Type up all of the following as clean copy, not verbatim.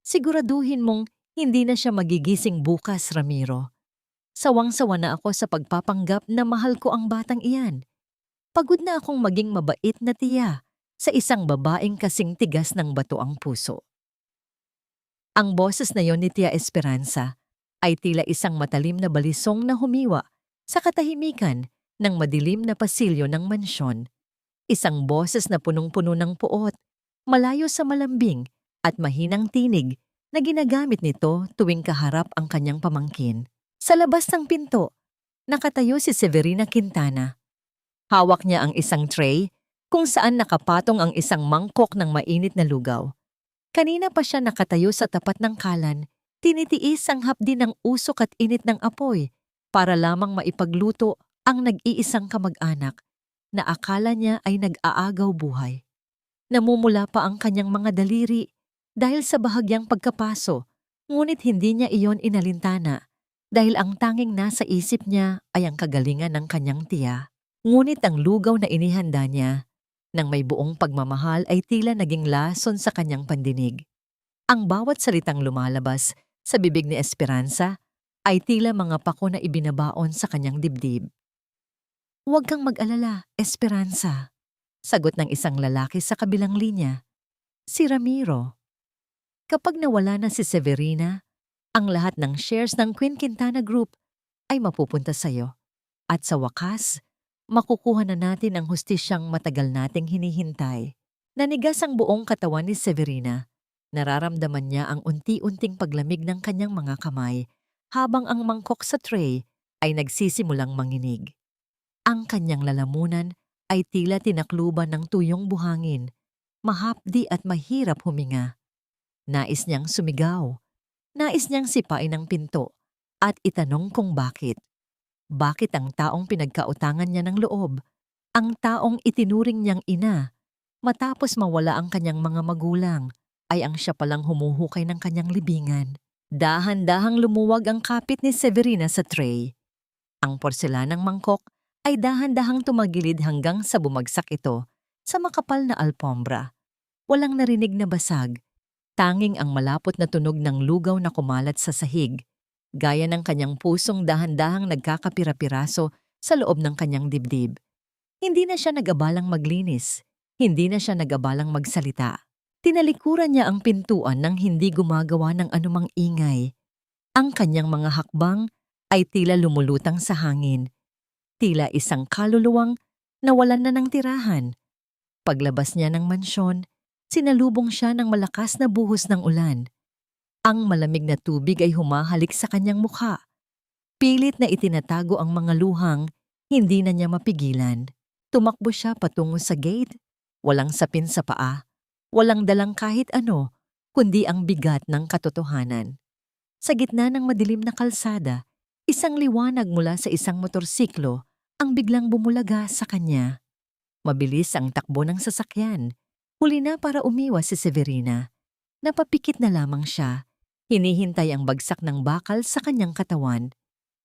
Siguraduhin mong hindi na siya magigising bukas, Ramiro. Sawang-sawa na ako sa pagpapanggap na mahal ko ang batang iyan. Pagod na akong maging mabait na tiya sa isang babaeng kasing tigas ng bato ang puso. Ang boses na yon ni Tia Esperanza ay tila isang matalim na balisong na humiwa sa katahimikan ng madilim na pasilyo ng mansyon. Isang boses na punong-puno ng puot, malayo sa malambing at mahinang tinig na ginagamit nito tuwing kaharap ang kanyang pamangkin. Sa labas ng pinto, nakatayo si Severina Quintana. Hawak niya ang isang tray kung saan nakapatong ang isang mangkok ng mainit na lugaw. Kanina pa siya nakatayo sa tapat ng kalan, tinitiis ang hapdi ng usok at init ng apoy para lamang maipagluto ang nag-iisang kamag-anak na akala niya ay nag-aagaw buhay. Namumula pa ang kanyang mga daliri dahil sa bahagyang pagkapaso, ngunit hindi niya iyon inalintana dahil ang tanging nasa isip niya ay ang kagalingan ng kanyang tiya. Ngunit ang lugaw na inihanda niya nang may buong pagmamahal ay tila naging lason sa kanyang pandinig. Ang bawat salitang lumalabas sa bibig ni Esperanza ay tila mga pako na ibinabaon sa kanyang dibdib. "Huwag kang mag-alala, Esperanza," sagot ng isang lalaki sa kabilang linya. Si Ramiro. Kapag nawala na si Severina, ang lahat ng shares ng Queen Quintana Group ay mapupunta sa'yo. At sa wakas, makukuha na natin ang hustisyang matagal nating hinihintay. Nanigas ang buong katawan ni Severina. Nararamdaman niya ang unti-unting paglamig ng kanyang mga kamay habang ang mangkok sa tray ay nagsisimulang manginig. Ang kanyang lalamunan ay tila tinakluban ng tuyong buhangin, mahapdi at mahirap huminga. Nais niyang sumigaw. Nais niyang sipain ang pinto at itanong kung bakit. Bakit ang taong pinagkautangan niya ng loob, ang taong itinuring niyang ina, matapos mawala ang kanyang mga magulang, ay ang siya palang humuhukay ng kanyang libingan. Dahan-dahang lumuwag ang kapit ni Severina sa tray. Ang porselanang mangkok ay dahan-dahang tumagilid hanggang sa bumagsak ito sa makapal na alpombra. Walang narinig na basag, tanging ang malapot na tunog ng lugaw na kumalat sa sahig, gaya ng kanyang pusong dahan-dahang nagkakapira-piraso sa loob ng kanyang dibdib. Hindi na siya nag-abalang maglinis, hindi na siya nag-abalang magsalita. Tinalikuran niya ang pintuan nang hindi gumagawa ng anumang ingay. Ang kanyang mga hakbang ay tila lumulutang sa hangin, tila isang kaluluwang nawalan na ng tirahan. Paglabas niya ng mansyon, sinalubong siya ng malakas na buhos ng ulan. Ang malamig na tubig ay humahalik sa kanyang mukha. Pilit na itinatago ang mga luhang, hindi na niya mapigilan. Tumakbo siya patungo sa gate. Walang sapin sa paa, walang dalang kahit ano, kundi ang bigat ng katotohanan. Sa gitna ng madilim na kalsada, isang liwanag mula sa isang motorsiklo ang biglang bumulaga sa kanya. Mabilis ang takbo ng sasakyan. Huli na para umiwas si Severina. Napapikit na lamang siya. Hinihintay ang bagsak ng bakal sa kanyang katawan.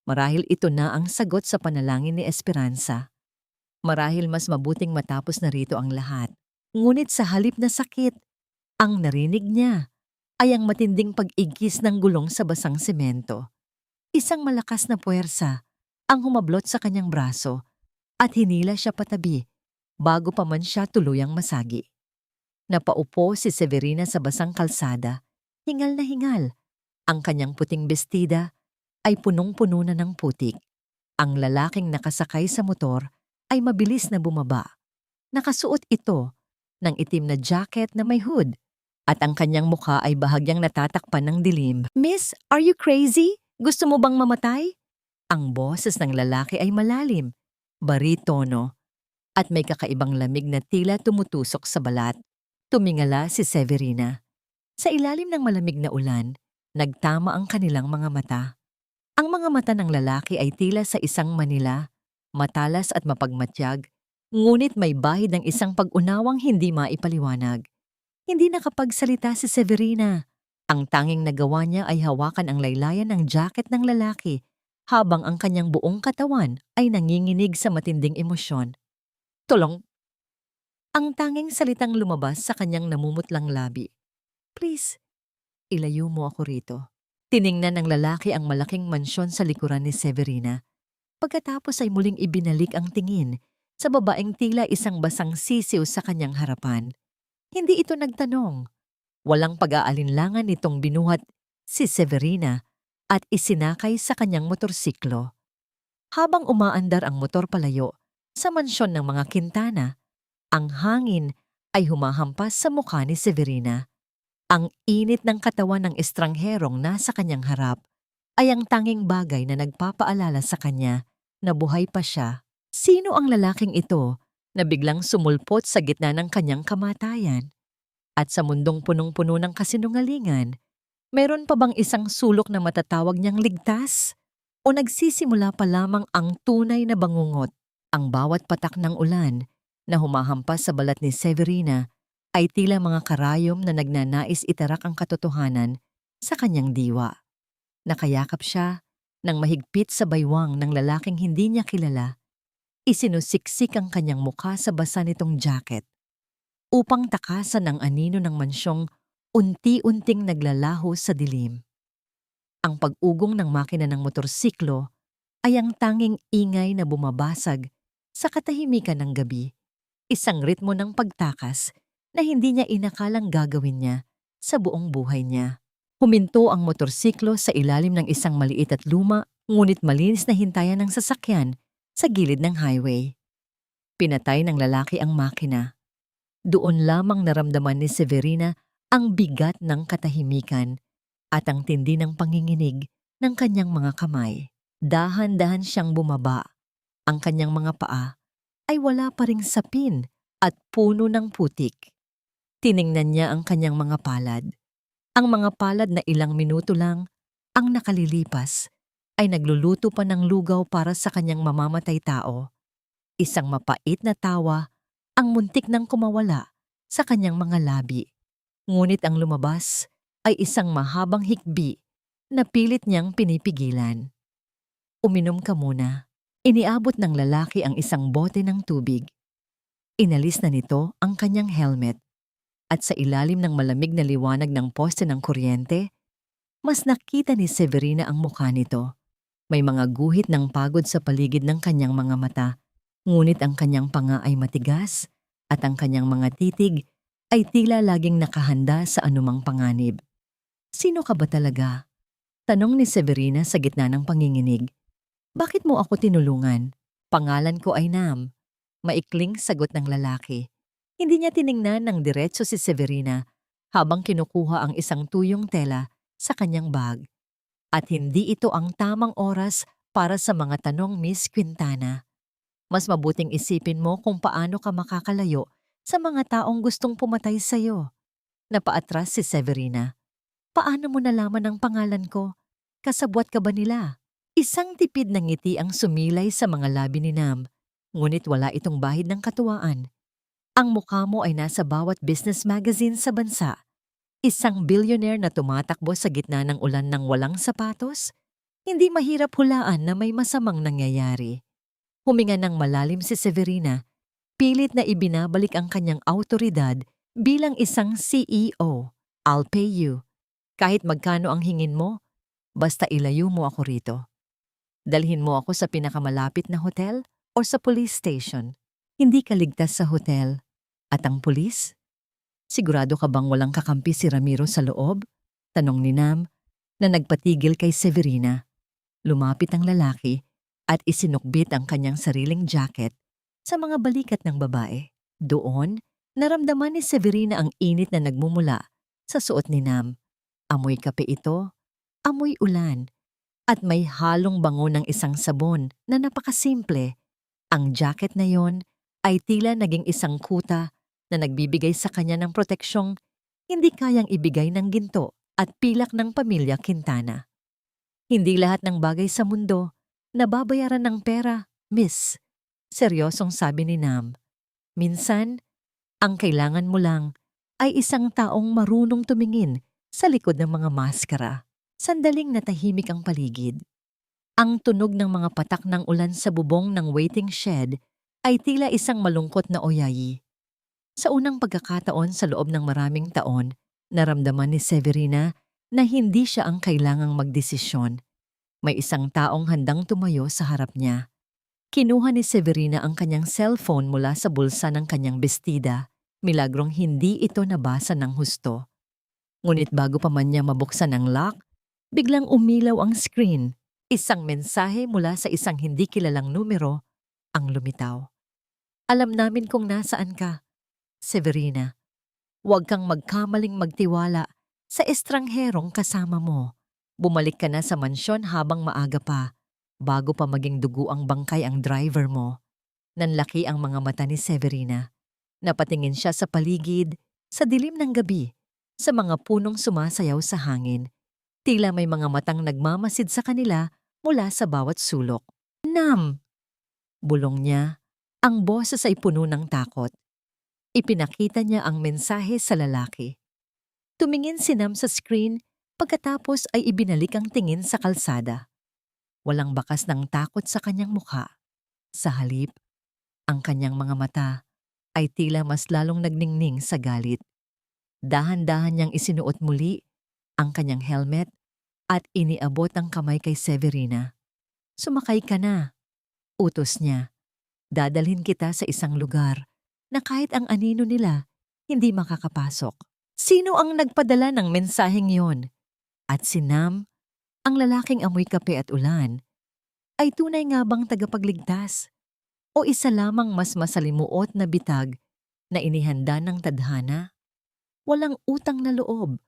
Marahil ito na ang sagot sa panalangin ni Esperanza. Marahil mas mabuting matapos na rito ang lahat. Ngunit sa halip na sakit, ang narinig niya ay ang matinding pag-igis ng gulong sa basang semento. Isang malakas na puwersa ang humablot sa kanyang braso at hinila siya patabi bago pa man siya tuluyang masagi. Napaupo si Severina sa basang kalsada, hingal na hingal. Ang kanyang puting bestida ay punong-puno na ng putik. Ang lalaking nakasakay sa motor ay mabilis na bumaba. Nakasuot ito ng itim na jacket na may hood at ang kanyang mukha ay bahagyang natatakpan ng dilim. "Miss, are you crazy? Gusto mo bang mamatay?" Ang boses ng lalaki ay malalim, baritono, at may kakaibang lamig na tila tumutusok sa balat. Tumingala si Severina. Sa ilalim ng malamig na ulan, nagtama ang kanilang mga mata. Ang mga mata ng lalaki ay tila sa isang Manila, matalas at mapagmatyag, ngunit may bahid ng isang pag-unawang hindi maipaliwanag. Hindi nakapagsalita si Severina. Ang tanging nagawa niya ay hawakan ang laylayan ng jacket ng lalaki habang ang kanyang buong katawan ay nanginginig sa matinding emosyon. "Tulong!" Ang tanging salitang lumabas sa kanyang namumutlang labi. "Please, Ilayo mo ako rito. Tiningnan ng lalaki ang malaking mansyon sa likuran ni Severina. Pagkatapos ay muling ibinalik ang tingin sa babaeng tila isang basang sisiw sa kanyang harapan. Hindi ito nagtanong. Walang pag-aalinlangan nitong binuhat si Severina at isinakay sa kanyang motorsiklo. Habang umaandar ang motor palayo sa mansyon ng mga Quintana, ang hangin ay humahampas sa mukha ni Severina. Ang init ng katawan ng estrangherong nasa kanyang harap ay ang tanging bagay na nagpapaalala sa kanya na buhay pa siya. Sino ang lalaking ito na biglang sumulpot sa gitna ng kanyang kamatayan? At sa mundong punong-puno ng kasinungalingan, meron pa bang isang sulok na matatawag niyang ligtas? O nagsisimula pa lamang ang tunay na bangungot? Ang bawat patak ng ulan na humahampas sa balat ni Severina ay tila mga karayom na nagnanais itarak ang katotohanan sa kanyang diwa. Nakayakap siya ng mahigpit sa baywang ng lalaking hindi niya kilala. Isinusiksik ang kanyang mukha sa basa nitong jacket upang takasan ang anino ng mansyong unti-unting naglalaho sa dilim. Ang pag-ugong ng makina ng motorsiklo ay ang tanging ingay na bumabasag sa katahimikan ng gabi, isang ritmo ng pagtakas na hindi niya inakalang gagawin niya sa buong buhay niya. Huminto ang motorsiklo sa ilalim ng isang maliit at luma ngunit malinis na hintayan ng sasakyan sa gilid ng highway. Pinatay ng lalaki ang makina. Doon lamang naramdaman ni Severina ang bigat ng katahimikan at ang tindi ng panginginig ng kanyang mga kamay. Dahan-dahan siyang bumaba. Ang kanyang mga paa ay wala pa ring sapin at puno ng putik. Tiningnan niya ang kanyang mga palad. Ang mga palad na ilang minuto lang ang nakalilipas ay nagluluto pa ng lugaw para sa kanyang mamamatay tao. Isang mapait na tawa ang muntik nang kumawala sa kanyang mga labi. Ngunit ang lumabas ay isang mahabang hikbi na pilit niyang pinipigilan. Uminom ka muna. Iniabot ng lalaki ang isang bote ng tubig. Inalis na nito ang kanyang helmet at sa ilalim ng malamig na liwanag ng poste ng kuryente, mas nakita ni Severina ang mukha nito. May mga guhit ng pagod sa paligid ng kanyang mga mata, ngunit ang kanyang panga ay matigas at ang kanyang mga titig ay tila laging nakahanda sa anumang panganib. Sino ka ba talaga? Tanong ni Severina sa gitna ng panginginig. Bakit mo ako tinulungan? Pangalan ko ay Nam. Maikling sagot ng lalaki. Hindi niya tiningnan ng diretso si Severina habang kinukuha ang isang tuyong tela sa kanyang bag. At hindi ito ang tamang oras para sa mga tanong, Miss Quintana. Mas mabuting isipin mo kung paano ka makakalayo sa mga taong gustong pumatay sa'yo. Napaatras si Severina. Paano mo nalaman ang pangalan ko? Kasabwat ka ba nila? Isang tipid na ngiti ang sumilay sa mga labi ni Nam, ngunit wala itong bahid ng katuwaan. Ang mukha mo ay nasa bawat business magazine sa bansa. Isang billionaire na tumatakbo sa gitna ng ulan ng walang sapatos? Hindi mahirap hulaan na may masamang nangyayari. Huminga ng malalim si Severina, pilit na ibinabalik ang kanyang awtoridad bilang isang CEO. I'll pay you. Kahit magkano ang hingin mo, basta ilayo mo ako rito. Dalhin mo ako sa pinakamalapit na hotel o sa police station. Hindi ka ligtas sa hotel. At ang pulis? Sigurado ka bang walang kakampi si Ramiro sa loob? Tanong ni Nam na nagpatigil kay Severina. Lumapit ang lalaki at isinukbit ang kanyang sariling jacket sa mga balikat ng babae. Doon, naramdaman ni Severina ang init na nagmumula sa suot ni Nam. Amoy kape ito, amoy ulan, at may halong bango ng isang sabon na napakasimple. Ang jacket na yon ay tila naging isang kuta na nagbibigay sa kanya ng proteksyong hindi kayang ibigay ng ginto at pilak ng pamilya Quintana. Hindi lahat ng bagay sa mundo nababayaran ng pera, Miss. Seryosong sabi ni Nam. Minsan, ang kailangan mo lang ay isang taong marunong tumingin sa likod ng mga maskara. Sandaling natahimik ang paligid. Ang tunog ng mga patak ng ulan sa bubong ng waiting shed ay tila isang malungkot na oyayi. Sa unang pagkakataon sa loob ng maraming taon, naramdaman ni Severina na hindi siya ang kailangang magdesisyon. May isang taong handang tumayo sa harap niya. Kinuha ni Severina ang kanyang cellphone mula sa bulsa ng kanyang bestida. Milagrong hindi ito nabasa ng husto. Ngunit bago pa man niya mabuksan ang lock, biglang umilaw ang screen. Isang mensahe mula sa isang hindi kilalang numero ang lumitaw. Alam namin kung nasaan ka, Severina. Huwag kang magkamaling magtiwala sa estrangherong kasama mo. Bumalik ka na sa mansyon habang maaga pa, bago pa maging dugo ang bangkay ang driver mo. Nanlaki ang mga mata ni Severina. Napatingin siya sa paligid, sa dilim ng gabi, sa mga punong sumasayaw sa hangin. Tila may mga matang nagmamasid sa kanila mula sa bawat sulok. Nam! Bulong niya. Ang boses ay puno ng takot. Ipinakita niya ang mensahe sa lalaki. Tumingin si Nam sa screen, pagkatapos ay ibinalik ang tingin sa kalsada. Walang bakas ng takot sa kanyang mukha. Sa halip, ang kanyang mga mata ay tila mas lalong nagningning sa galit. Dahan-dahan niyang isinuot muli ang kanyang helmet at iniabot ang kamay kay Severina. Sumakay ka na, utos niya. Dadalhin kita sa isang lugar na kahit ang anino nila hindi makakapasok. Sino ang nagpadala ng mensaheng yon? At si Nam, ang lalaking amoy kape at ulan, ay tunay nga bang tagapagligtas? O isa lamang mas masalimuot na bitag na inihanda ng tadhana? Walang utang na loob.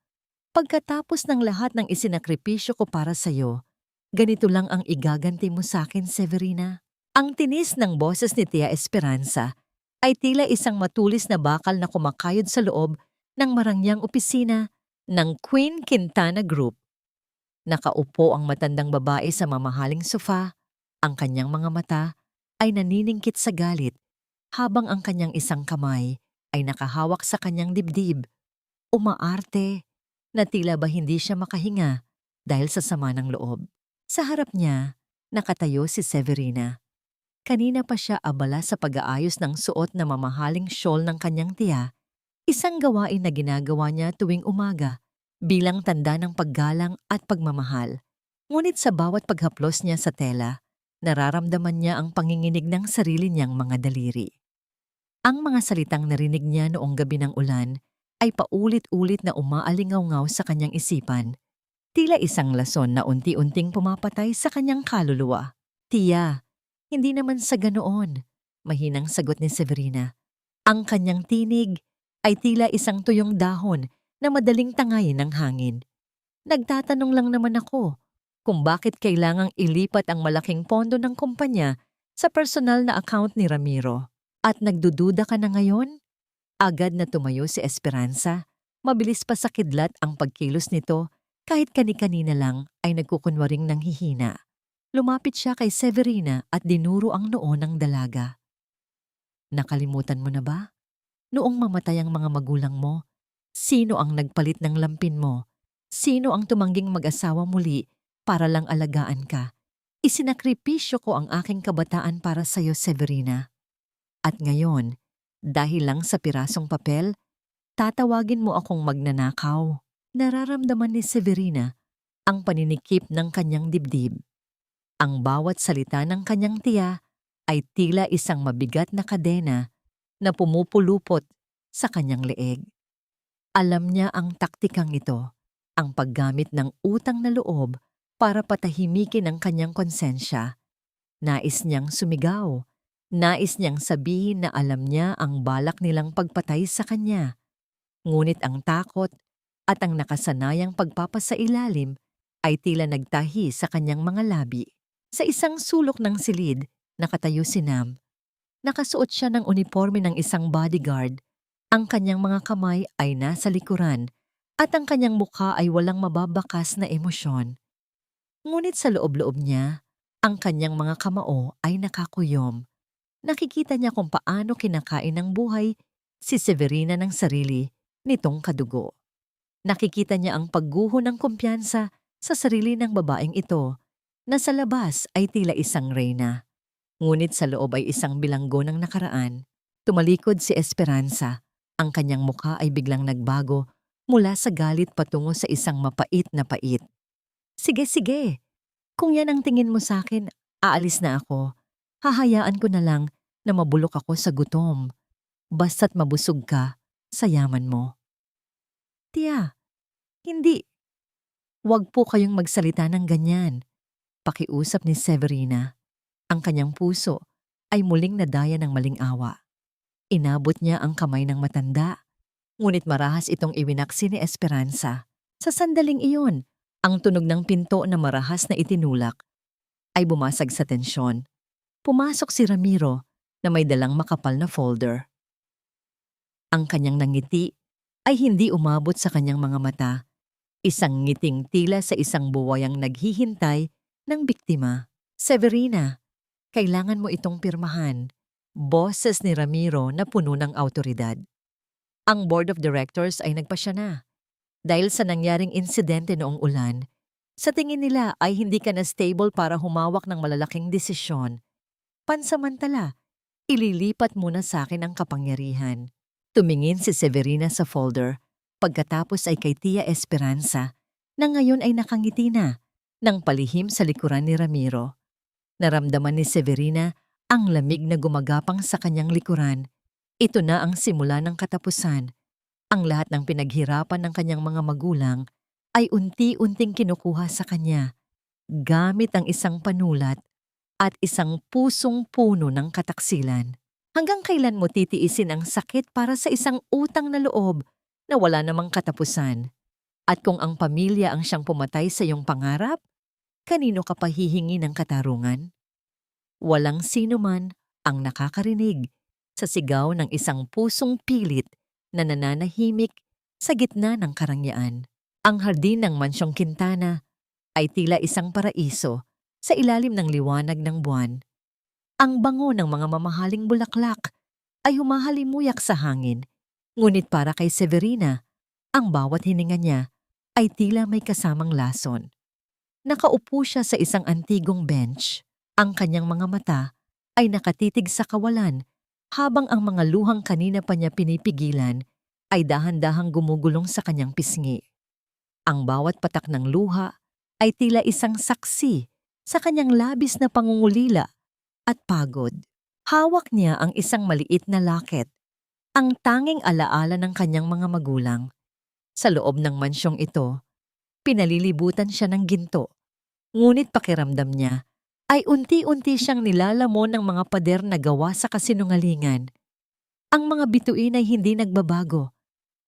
Pagkatapos ng lahat ng isinakripisyo ko para sa'yo, ganito lang ang igaganti mo sa'kin, Severina. Ang tinis ng boses ni Tia Esperanza ay tila isang matulis na bakal na kumakayod sa loob ng marangyang opisina ng Queen Quintana Group. Nakaupo ang matandang babae sa mamahaling sofa, ang kanyang mga mata ay naniningkit sa galit habang ang kanyang isang kamay ay nakahawak sa kanyang dibdib. Umaarte na tila ba hindi siya makahinga dahil sa sama ng loob. Sa harap niya, nakatayo si Severina. Kanina pa siya abala sa pag-aayos ng suot na mamahaling shawl ng kanyang tiya, isang gawain na ginagawa niya tuwing umaga bilang tanda ng paggalang at pagmamahal. Ngunit sa bawat paghaplos niya sa tela, nararamdaman niya ang panginginig ng sarili niyang mga daliri. Ang mga salitang narinig niya noong gabi ng ulan ay paulit-ulit na umaalingaw-ngaw sa kanyang isipan, tila isang lason na unti-unting pumapatay sa kanyang kaluluwa. Tiya, hindi naman sa ganoon, mahinang sagot ni Severina. Ang kanyang tinig ay tila isang tuyong dahon na madaling tangayin ng hangin. Nagtatanong lang naman ako kung bakit kailangang ilipat ang malaking pondo ng kumpanya sa personal na account ni Ramiro. At nagdududa ka na ngayon? Agad na tumayo si Esperanza. Mabilis pa sa kidlat ang pagkilos nito kahit kani-kanina lang ay nagkukunwaring nanghihina. Lumapit siya kay Severina at dinuro ang noo ng dalaga. Nakalimutan mo na ba? Noong mamatay ang mga magulang mo, sino ang nagpalit ng lampin mo? Sino ang tumangging mag-asawa muli para lang alagaan ka? Isinakripisyo ko ang aking kabataan para sa'yo, Severina. At ngayon, dahil lang sa pirasong papel, tatawagin mo akong magnanakaw. Nararamdaman ni Severina ang paninikip ng kanyang dibdib. Ang bawat salita ng kanyang tiya ay tila isang mabigat na kadena na pumupulupot sa kanyang leeg. Alam niya ang taktikang ito, ang paggamit ng utang na loob para patahimikin ang kanyang konsensya. Nais niyang sumigaw. Nais niyang sabihin na alam niya ang balak nilang pagpatay sa kanya. Ngunit ang takot at ang nakasanayang pagpapasailalim ay tila nagtahi sa kanyang mga labi. Sa isang sulok ng silid, nakatayo si Nam. Nakasuot siya ng uniforme ng isang bodyguard. Ang kanyang mga kamay ay nasa likuran at ang kanyang mukha ay walang mababakas na emosyon. Ngunit sa loob-loob niya, ang kanyang mga kamao ay nakakuyom. Nakikita niya kung paano kinakain ng buhay si Severina ng sarili nitong kadugo. Nakikita niya ang pagguho ng kumpiyansa sa sarili ng babaeng ito na sa labas ay tila isang reyna. Ngunit sa loob ay isang bilanggo ng nakaraan. Tumalikod si Esperanza. Ang kanyang mukha ay biglang nagbago mula sa galit patungo sa isang mapait na pait. Sige, sige. Kung yan ang tingin mo sa akin, aalis na ako. Hahayaan ko na lang na mabulok ako sa gutom. Basta't mabusog ka sa yaman mo. Tiya, hindi. Huwag po kayong magsalita ng ganyan. Pakiusap ni Severina. Ang kanyang puso ay muling nadaya ng maling awa. Inabot niya ang kamay ng matanda. Ngunit marahas itong iwinaksi ni Esperanza. Sa sandaling iyon, ang tunog ng pinto na marahas na itinulak ay bumasag sa tensyon. Pumasok si Ramiro na may dalang makapal na folder. Ang kanyang nangiti ay hindi umabot sa kanyang mga mata. Isang ngiting tila sa isang buwayang naghihintay ng biktima. Severina, kailangan mo itong pirmahan. Boses ni Ramiro na puno ng awtoridad. Ang board of directors ay nagpasya na. Dahil sa nangyaring insidente noong ulan, sa tingin nila ay hindi ka na stable para humawak ng malalaking desisyon. Pansamantala, ililipat muna sa akin ang kapangyarihan. Tumingin si Severina sa folder, pagkatapos ay kay Tia Esperanza, na ngayon ay nakangiti na, nang palihim sa likuran ni Ramiro. Naramdaman ni Severina ang lamig na gumagapang sa kanyang likuran. Ito na ang simula ng katapusan. Ang lahat ng pinaghirapan ng kanyang mga magulang ay unti-unting kinukuha sa kanya, gamit ang isang panulat at isang pusong puno ng kataksilan. Hanggang kailan mo titiisin ang sakit para sa isang utang na loob na wala namang katapusan? At kung ang pamilya ang siyang pumatay sa iyong pangarap, kanino ka pa hihingi ng katarungan? Walang sino man ang nakakarinig sa sigaw ng isang pusong pilit na nananahimik sa gitna ng karangyaan. Ang hardin ng Mansyong Quintana ay tila isang paraiso sa ilalim ng liwanag ng buwan. Ang bango ng mga mamahaling bulaklak ay humahalimuyak sa hangin, ngunit para kay Severina, ang bawat hininga niya ay tila may kasamang lason. Nakaupo siya sa isang antigong bench. Ang kanyang mga mata ay nakatitig sa kawalan habang ang mga luhang kanina pa niya pinipigilan ay dahan-dahang gumugulong sa kanyang pisngi. Ang bawat patak ng luha ay tila isang saksi sa kanyang labis na pangungulila at pagod. Hawak niya ang isang maliit na locket, ang tanging alaala ng kanyang mga magulang. Sa loob ng mansyong ito, pinalilibutan siya ng ginto, ngunit pakiramdam niya ay unti-unti siyang nilalamon ng mga pader na gawa sa kasinungalingan. Ang mga bituin ay hindi nagbabago,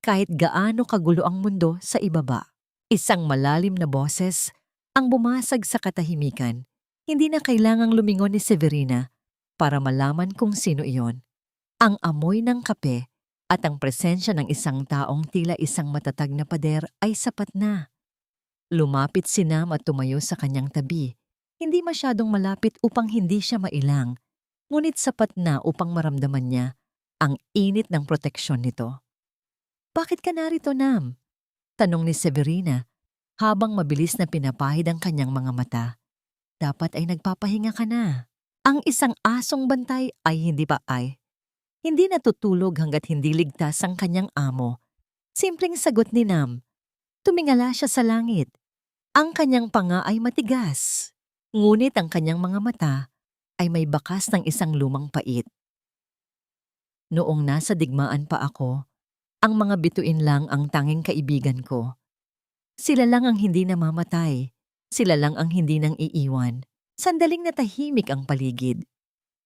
kahit gaano kagulo ang mundo sa ibaba. Isang malalim na boses ang bumasag sa katahimikan. Hindi na kailangang lumingon ni Severina para malaman kung sino iyon. Ang amoy ng kape at ang presensya ng isang taong tila isang matatag na pader ay sapat na. Lumapit si Nam at tumayo sa kanyang tabi. Hindi masyadong malapit upang hindi siya mailang, ngunit sapat na upang maramdaman niya ang init ng proteksyon nito. "Bakit ka narito, Nam?" tanong ni Severina habang mabilis na pinapahid ang kanyang mga mata. "Dapat ay nagpapahinga ka na." Ang isang asong bantay ay hindi pa ay. Hindi natutulog hanggat hindi ligtas ang kanyang amo. Simpleng sagot ni Nam. Tumingala siya sa langit. Ang kanyang panga ay matigas, ngunit ang kanyang mga mata ay may bakas ng isang lumang pait. "Noong nasa digmaan pa ako, ang mga bituin lang ang tanging kaibigan ko. Sila lang ang hindi namamatay. Sila lang ang hindi nang iiwan." Sandaling natahimik ang paligid.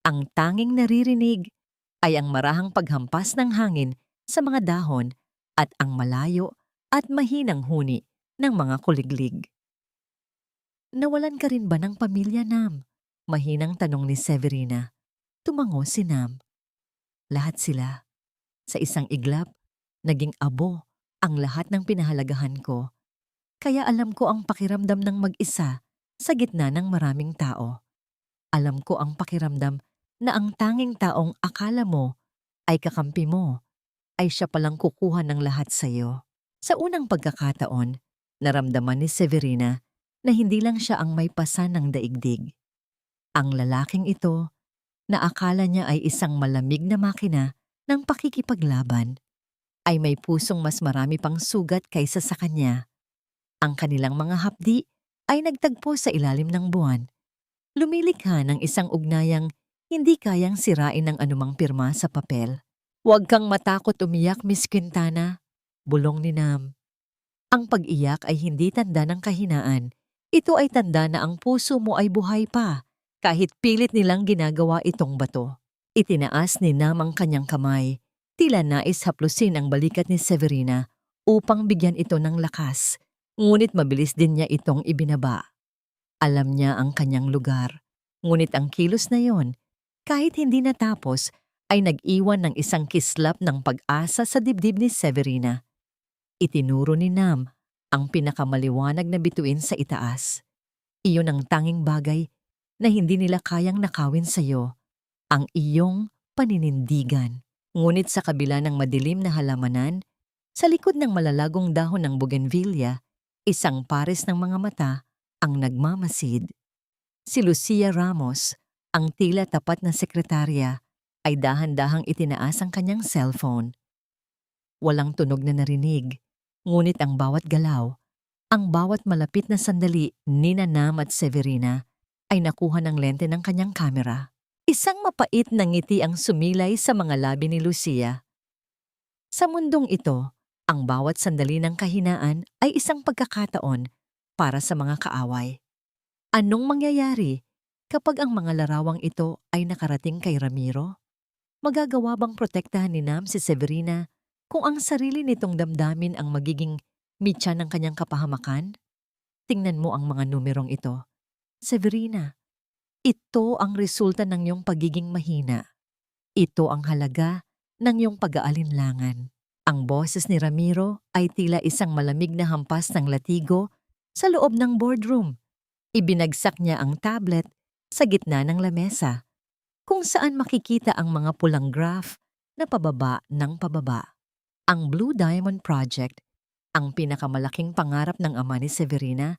Ang tanging naririnig ay ang marahang paghampas ng hangin sa mga dahon at ang malayo at mahinang huni ng mga kuliglig. "Nawalan ka rin ba ng pamilya, Nam?" Mahinang tanong ni Severina. Tumango si Nam. "Lahat sila. Sa isang iglap, naging abo ang lahat ng pinahalagahan ko. Kaya alam ko ang pakiramdam ng mag-isa sa gitna ng maraming tao. Alam ko ang pakiramdam na ang tanging taong akala mo ay kakampi mo ay siya palang kukuha ng lahat sa iyo." Sa unang pagkakataon, naramdaman ni Severina na hindi lang siya ang may pasan ng daigdig. Ang lalaking ito, na akala niya ay isang malamig na makina ng pakikipaglaban, ay may pusong mas marami pang sugat kaysa sa kanya. Ang kanilang mga hapdi ay nagtagpo sa ilalim ng buwan. Lumilikha ng isang ugnayang hindi kayang sirain ng anumang pirma sa papel. "Huwag kang matakot umiyak, Miss Quintana," bulong ni Nam. Ang pag-iyak ay hindi tanda ng kahinaan. Ito ay tanda na ang puso mo ay buhay pa, kahit pilit nilang ginagawa itong bato. Itinaas ni Nam ang kanyang kamay, tila nais haplusin ang balikat ni Severina upang bigyan ito ng lakas, ngunit mabilis din niya itong ibinaba. Alam niya ang kanyang lugar, ngunit ang kilos na yon, kahit hindi natapos, ay nag-iwan ng isang kislap ng pag-asa sa dibdib ni Severina. Itinuro ni Nam ang pinakamaliwanag na bituin sa itaas. Iyon ang tanging bagay na hindi nila kayang nakawin sa iyo, ang iyong paninindigan. Ngunit sa kabila ng madilim na halamanan, sa likod ng malalagong dahon ng bougainvillea, isang pares ng mga mata ang nagmamasid. Si Lucia Ramos, ang tila tapat na sekretarya, ay dahan-dahang itinaas ang kanyang cellphone. Walang tunog na narinig, ngunit ang bawat galaw, ang bawat malapit na sandali ni Nam at Severina ay nakuha ng lente ng kanyang kamera. Isang mapait na ngiti ang sumilay sa mga labi ni Lucia. Sa mundong ito, ang bawat sandali ng kahinaan ay isang pagkakataon para sa mga kaaway. Anong mangyayari kapag ang mga larawang ito ay nakarating kay Ramiro? Magagawa bang protektahan ni Nam si Severina kung ang sarili nitong damdamin ang magiging mitya ng kanyang kapahamakan? Tingnan mo ang mga numerong ito. Severina, ito ang resulta ng iyong pagiging mahina. Ito ang halaga ng iyong pag-aalinlangan. Ang boses ni Ramiro ay tila isang malamig na hampas ng latigo sa loob ng boardroom. Ibinagsak niya ang tablet sa gitna ng lamesa, kung saan makikita ang mga pulang graph na pababa ng pababa. Ang Blue Diamond Project, ang pinakamalaking pangarap ng ama ni Severina,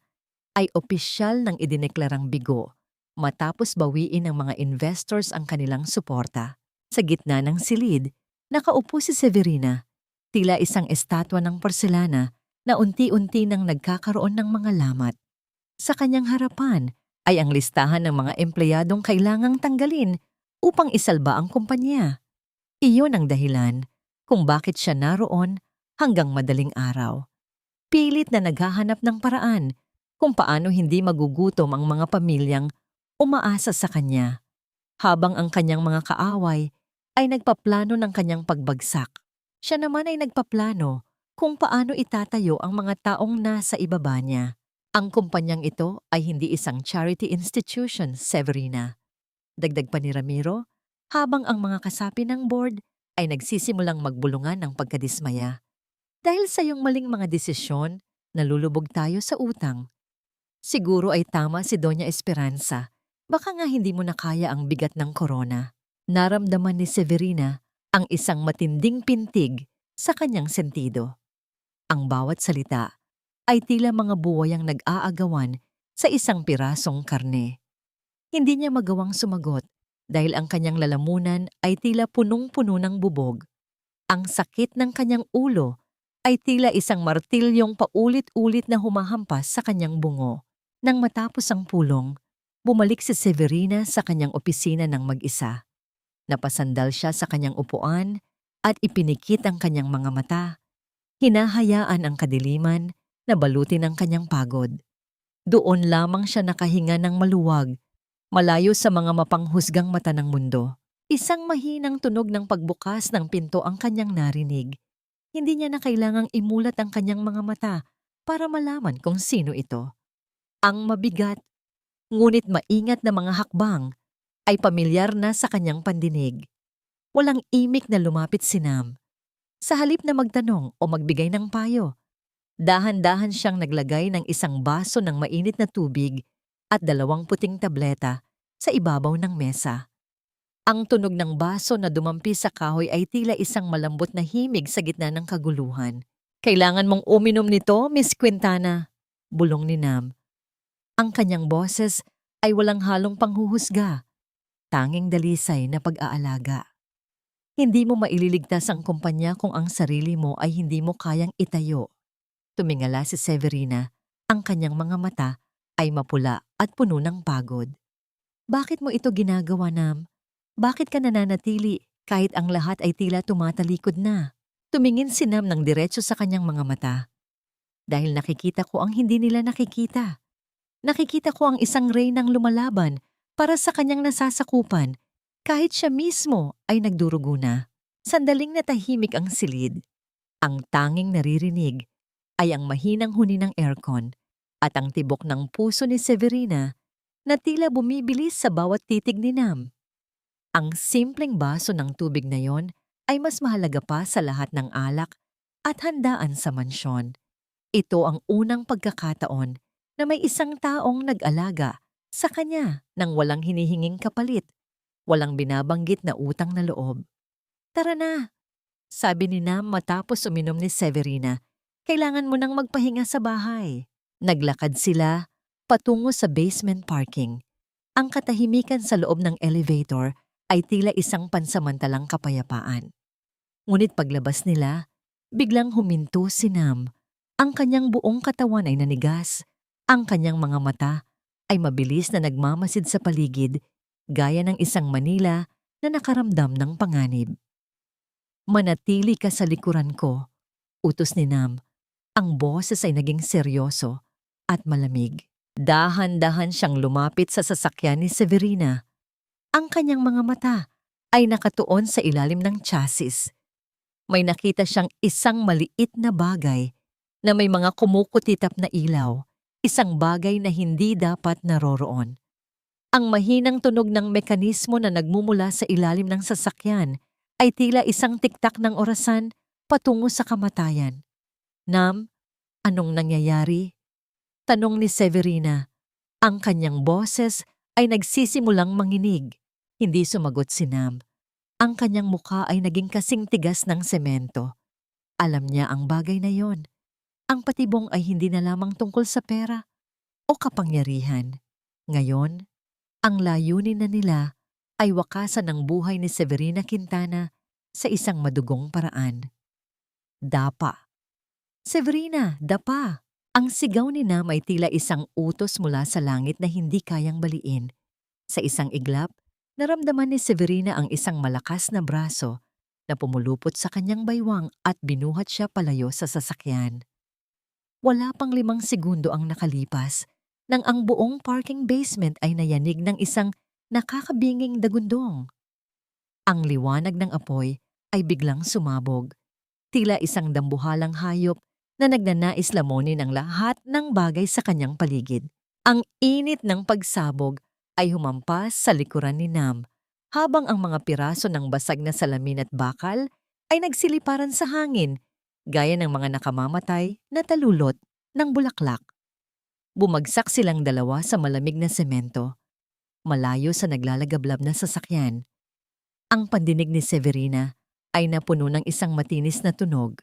ay opisyal ng idineklarang bigo matapos bawiin ng mga investors ang kanilang suporta. Sa gitna ng silid, nakaupo si Severina, tila isang estatwa ng porselana na unti-unti nang nagkakaroon ng mga lamat. Sa kanyang harapan ay ang listahan ng mga empleyadong kailangang tanggalin upang isalba ang kumpanya. Iyon ang dahilan kung bakit siya naroon hanggang madaling araw. Pilit na naghahanap ng paraan kung paano hindi magugutom ang mga pamilyang umaasa sa kanya, habang ang kanyang mga kaaway ay nagpaplano ng kanyang pagbagsak. Siya naman ay nagpaplano kung paano itatayo ang mga taong nasa ibaba niya. Ang kumpanyang ito ay hindi isang charity institution, Severina. Dagdag pa ni Ramiro, habang ang mga kasapi ng board ay nagsisimulang magbulungan ng pagkadismaya. Dahil sa iyong maling mga desisyon, nalulubog tayo sa utang. Siguro ay tama si Doña Esperanza. Baka nga hindi mo na kaya ang bigat ng korona. Naramdaman ni Severina ang isang matinding pintig sa kanyang sentido. Ang bawat salita ay tila mga buhay ang nag-aagawan sa isang pirasong karne. Hindi niya magawang sumagot dahil ang kanyang lalamunan ay tila punong-puno ng bubog. Ang sakit ng kanyang ulo ay tila isang martilyong paulit-ulit na humahampas sa kanyang bungo. Nang matapos ang pulong, bumalik si Severina sa kanyang opisina ng mag-isa. Napasandal siya sa kanyang upuan at ipinikit ang kanyang mga mata. Hinahayaan ang kadiliman na balutin ang kanyang pagod. Doon lamang siya nakahinga ng maluwag, malayo sa mga mapanghusgang mata ng mundo. Isang mahinang tunog ng pagbukas ng pinto ang kanyang narinig. Hindi niya na kailangang imulat ang kanyang mga mata para malaman kung sino ito. Ang mabigat, ngunit maingat na mga hakbang ay pamilyar na sa kanyang pandinig. Walang imik na lumapit si Nam. Sa halip na magtanong o magbigay ng payo, dahan-dahan siyang naglagay ng isang baso ng mainit na tubig at 2 puting tableta sa ibabaw ng mesa. Ang tunog ng baso na dumampi sa kahoy ay tila isang malambot na himig sa gitna ng kaguluhan. "Kailangan mong uminom nito, Miss Quintana," bulong ni Nam. Ang kanyang boses ay walang halong panghuhusga, tanging dalisay na pag-aalaga. Hindi mo maililigtas ang kumpanya kung ang sarili mo ay hindi mo kayang itayo. Tumingala si Severina. Ang kanyang mga mata ay mapula at puno ng pagod. Bakit mo ito ginagawa, Nam? Bakit ka nananatili kahit ang lahat ay tila tumatalikod na? Tumingin si Nam ng diretso sa kanyang mga mata. Dahil nakikita ko ang hindi nila nakikita. Nakikita ko ang isang reynang lumalaban para sa kanyang nasasakupan kahit siya mismo ay nagdurugo na. Sandaling natahimik ang silid. Ang tanging naririnig ay ang mahinang huni ng aircon at ang tibok ng puso ni Severina na tila bumibilis sa bawat titig ni Nam. Ang simpleng baso ng tubig na yon ay mas mahalaga pa sa lahat ng alak at handaan sa mansyon. Ito ang unang pagkakataon na may isang taong nag-alaga sa kanya nang walang hinihinging kapalit, walang binabanggit na utang na loob. Tara na, sabi ni Nam matapos uminom ni Severina. Kailangan mo nang magpahinga sa bahay. Naglakad sila patungo sa basement parking. Ang katahimikan sa loob ng elevator ay tila isang pansamantalang kapayapaan. Ngunit paglabas nila, biglang huminto si Nam. Ang kanyang buong katawan ay nanigas. Ang kanyang mga mata ay mabilis na nagmamasid sa paligid gaya ng isang Manila na nakaramdam ng panganib. Manatili ka sa likuran ko, utos ni Nam. Ang boses ay naging seryoso at malamig. Dahan-dahan siyang lumapit sa sasakyan ni Severina. Ang kanyang mga mata ay nakatuon sa ilalim ng chassis. May nakita siyang isang maliit na bagay na may mga kumukutitap na ilaw, isang bagay na hindi dapat naroroon. Ang mahinang tunog ng mekanismo na nagmumula sa ilalim ng sasakyan ay tila isang tiktak ng orasan patungo sa kamatayan. Nam, anong nangyayari? Tanong ni Severina. Ang kanyang boses ay nagsisimulang manginig. Hindi sumagot si Nam. Ang kanyang mukha ay naging kasing tigas ng semento. Alam niya ang bagay na yon. Ang patibong ay hindi na lamang tungkol sa pera o kapangyarihan. Ngayon, ang layunin na nila ay wakasan ang buhay ni Severina Quintana sa isang madugong paraan. Dapa. Severina, dapa! Ang sigaw ni Nam ay tila isang utos mula sa langit na hindi kayang baliin. Sa isang iglap, naramdaman ni Severina ang isang malakas na braso na pumulupot sa kanyang baywang at binuhat siya palayo sa sasakyan. Wala pang 5 segundo ang nakalipas nang ang buong parking basement ay nayanig ng isang nakakabinging dagundong. Ang liwanag ng apoy ay biglang sumabog. Tila isang dambuhalang hayop na nagnanais lamunin ang lahat ng bagay sa kanyang paligid. Ang init ng pagsabog ay humampas sa likuran ni Nam, habang ang mga piraso ng basag na salamin at bakal ay nagsiliparan sa hangin, gaya ng mga nakamamatay na talulot ng bulaklak. Bumagsak silang dalawa sa malamig na semento, malayo sa naglalagablab na sasakyan. Ang pandinig ni Severina ay napuno ng isang matinis na tunog.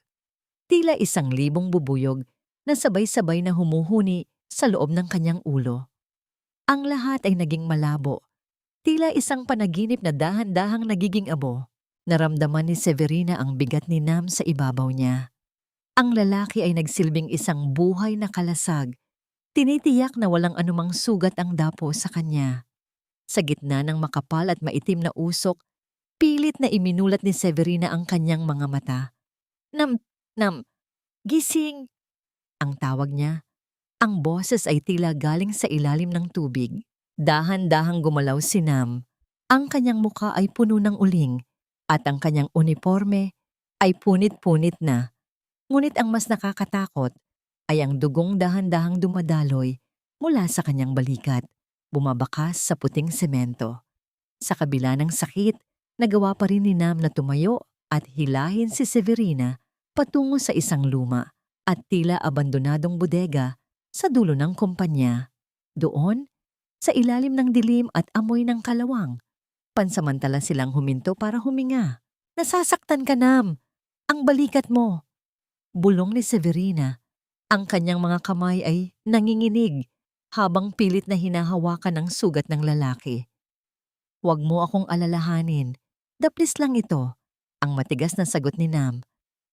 Tila 1,000 bubuyog na sabay-sabay na humuhuni sa loob ng kanyang ulo. Ang lahat ay naging malabo. Tila isang panaginip na dahan-dahang nagiging abo. Naramdaman ni Severina ang bigat ni Nam sa ibabaw niya. Ang lalaki ay nagsilbing isang buhay na kalasag. Tinitiyak na walang anumang sugat ang dapo sa kanya. Sa gitna ng makapal at maitim na usok, pilit na iminulat ni Severina ang kanyang mga mata. Nam, gising! Ang tawag niya. Ang boses ay tila galing sa ilalim ng tubig. Dahan-dahang gumalaw si Nam. Ang kanyang mukha ay puno ng uling at ang kanyang uniforme ay punit-punit na. Ngunit ang mas nakakatakot ay ang dugong dahan-dahang dumadaloy mula sa kanyang balikat, bumabakas sa puting semento. Sa kabila ng sakit, nagawa pa rin ni Nam na tumayo at hilahin si Severina patungo sa isang luma at tila abandonadong bodega sa dulo ng kumpanya. Doon, sa ilalim ng dilim at amoy ng kalawang, pansamantala silang huminto para huminga. Nasasaktan ka, Nam! Ang balikat mo! Bulong ni Severina. Ang kanyang mga kamay ay nanginginig habang pilit na hinahawakan ang sugat ng lalaki. Huwag mo akong alalahanin. Daplis lang ito. Ang matigas na sagot ni Nam,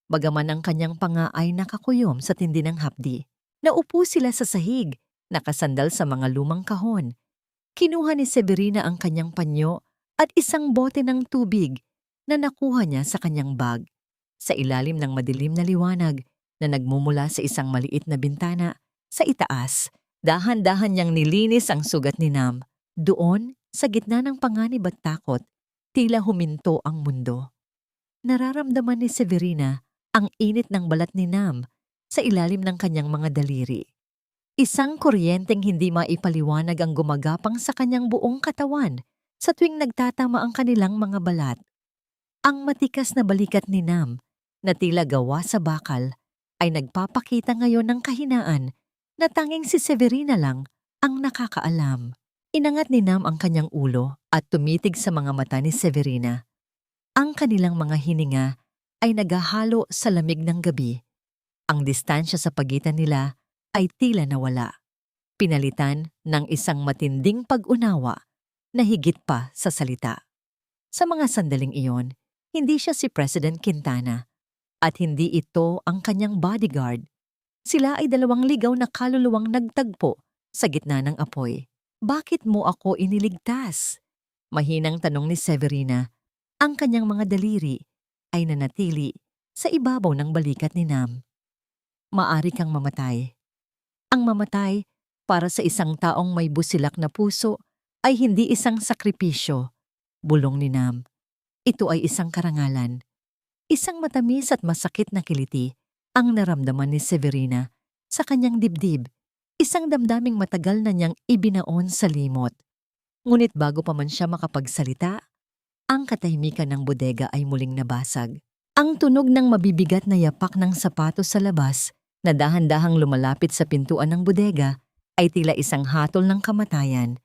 bagaman ang kanyang panga ay nakakuyom sa tindi ng hapdi. Naupo sila sa sahig, nakasandal sa mga lumang kahon. Kinuha ni Severina ang kanyang panyo at isang bote ng tubig na nakuha niya sa kanyang bag. Sa ilalim ng madilim na liwanag na nagmumula sa isang maliit na bintana sa itaas, dahan-dahan niyang nilinis ang sugat ni Nam. Doon, sa gitna ng panganib at takot, tila huminto ang mundo. Nararamdaman ni Severina ang init ng balat ni Nam sa ilalim ng kanyang mga daliri. Isang kuryenteng hindi maipaliwanag ang gumagapang sa kanyang buong katawan sa tuwing nagtatama ang kanilang mga balat. Ang matikas na balikat ni Nam, na tila gawa sa bakal, ay nagpapakita ngayon ng kahinaan na tanging si Severina lang ang nakakaalam. Inangat ni Nam ang kanyang ulo at tumitig sa mga mata ni Severina. Ang kanilang mga hininga ay naghahalo sa lamig ng gabi. Ang distansya sa pagitan nila ay tila nawala, pinalitan ng isang matinding pag-unawa na higit pa sa salita. Sa mga sandaling iyon, hindi siya si President Quintana at hindi ito ang kanyang bodyguard. Sila ay dalawang ligaw na kaluluwang nagtagpo sa gitna ng apoy. Bakit mo ako iniligtas? Mahinang tanong ni Severina. Ang kanyang mga daliri ay nanatili sa ibabaw ng balikat ni Nam. Maari kang mamatay. Ang mamatay para sa isang taong may busilak na puso ay hindi isang sakripisyo, bulong ni Nam. Ito ay isang karangalan. Isang matamis at masakit na kiliti ang naramdaman ni Severina sa kanyang dibdib, isang damdaming matagal na niyang ibinaon sa limot. Ngunit bago pa man siya makapagsalita, ang katahimikan ng bodega ay muling nabasag. Ang tunog ng mabibigat na yapak ng sapatos sa labas na dahan-dahang lumalapit sa pintuan ng bodega ay tila isang hatol ng kamatayan.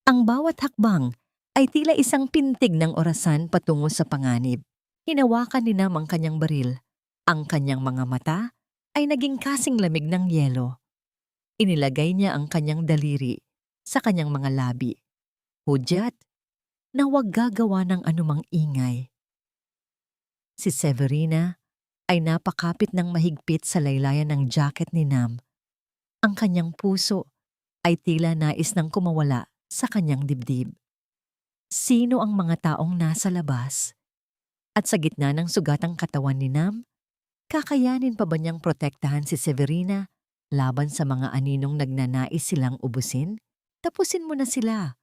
Ang bawat hakbang ay tila isang pintig ng orasan patungo sa panganib. Hinawakan ni Nam ang kanyang baril. Ang kanyang mga mata ay naging kasing lamig ng yelo. Inilagay niya ang kanyang daliri sa kanyang mga labi. Hudyat na huwag gagawa ng anumang ingay. Si Severina ay napakapit ng mahigpit sa laylayan ng jacket ni Nam. Ang kanyang puso ay tila nais ng kumawala sa kanyang dibdib. Sino ang mga taong nasa labas? At sa gitna ng sugatang katawan ni Nam, kakayanin pa ba niyang protektahan si Severina laban sa mga aninong nagnanais silang ubusin? Tapusin mo na sila.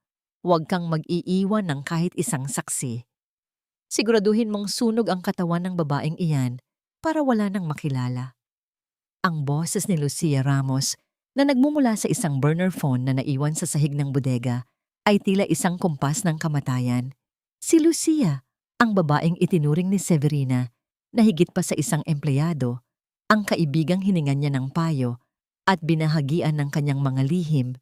Huwag kang mag-iiwan ng kahit isang saksi. Siguraduhin mong sunog ang katawan ng babaeng iyan para wala nang makilala. Ang boses ni Lucia Ramos na nagmumula sa isang burner phone na naiwan sa sahig ng bodega ay tila isang kumpas ng kamatayan. Si Lucia, ang babaeng itinuring ni Severina na higit pa sa isang empleyado, ang kaibigang hiningan niya ng payo at binahagian ng kanyang mga lihim,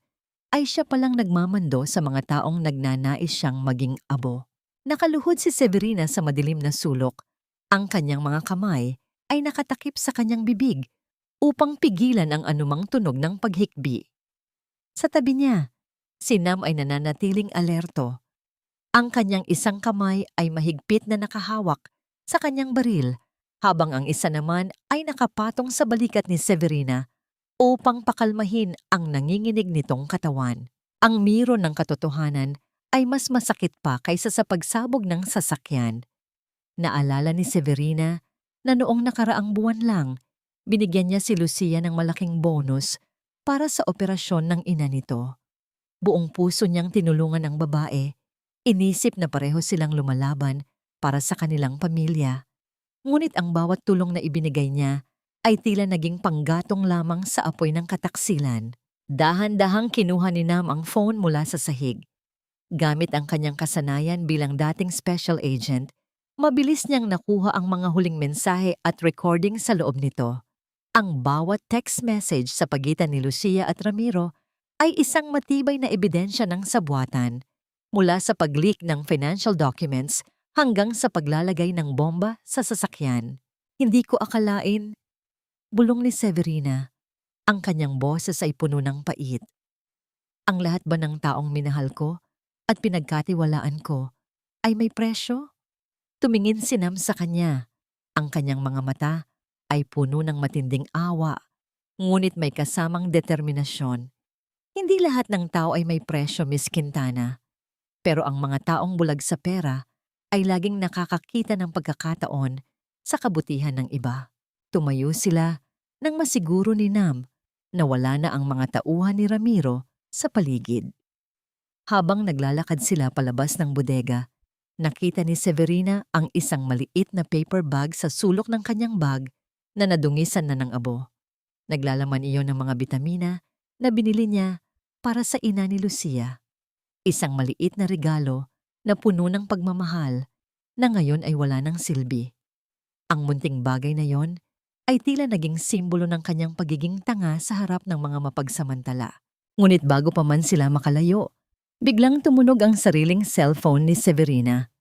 ay siya palang nagmamando sa mga taong nagnanais siyang maging abo. Nakaluhod si Severina sa madilim na sulok. Ang kanyang mga kamay ay nakatakip sa kanyang bibig upang pigilan ang anumang tunog ng paghikbi. Sa tabi niya, si Nam ay nananatiling alerto. Ang kanyang isang kamay ay mahigpit na nakahawak sa kanyang baril, habang ang isa naman ay nakapatong sa balikat ni Severina upang pakalmahin ang nanginginig nitong katawan. Ang miro ng katotohanan ay mas masakit pa kaysa sa pagsabog ng sasakyan. Naalala ni Severina na noong nakaraang buwan lang, binigyan niya si Lucia ng malaking bonus para sa operasyon ng ina nito. Buong puso niyang tinulungan ang babae, inisip na pareho silang lumalaban para sa kanilang pamilya. Ngunit ang bawat tulong na ibinigay niya ay tila naging panggatong lamang sa apoy ng kataksilan. Dahan-dahang kinuha ni Nam ang phone mula sa sahig. Gamit ang kanyang kasanayan bilang dating special agent, mabilis niyang nakuha ang mga huling mensahe at recording sa loob nito. Ang bawat text message sa pagitan ni Lucia at Ramiro ay isang matibay na ebidensya ng sabwatan, mula sa pag-leak ng financial documents hanggang sa paglalagay ng bomba sa sasakyan. Hindi ko akalain, bulong ni Severina. Ang kanyang boses ay puno ng pait. Ang lahat ba ng taong minahal ko at pinagkatiwalaan ko ay may presyo? Tumingin si Nam sa kanya. Ang kanyang mga mata ay puno ng matinding awa, ngunit may kasamang determinasyon. Hindi lahat ng tao ay may presyo, Miss Quintana. Pero ang mga taong bulag sa pera ay laging nakakakita ng pagkakataon sa kabutihan ng iba. Tumayo sila nang masiguro ni Nam na wala na ang mga tauhan ni Ramiro sa paligid. Habang naglalakad sila palabas ng bodega, nakita ni Severina ang isang maliit na paper bag sa sulok ng kanyang bag na nadungisan na ng abo. Naglalaman iyon ng mga bitamina na binili niya para sa ina ni Lucia. Isang maliit na regalo na puno ng pagmamahal na ngayon ay wala ng silbi. Ang munting bagay na yon ay tila naging simbolo ng kanyang pagiging tanga sa harap ng mga mapagsamantala. Ngunit bago pa man sila makalayo, biglang tumunog ang sariling cellphone ni Severina.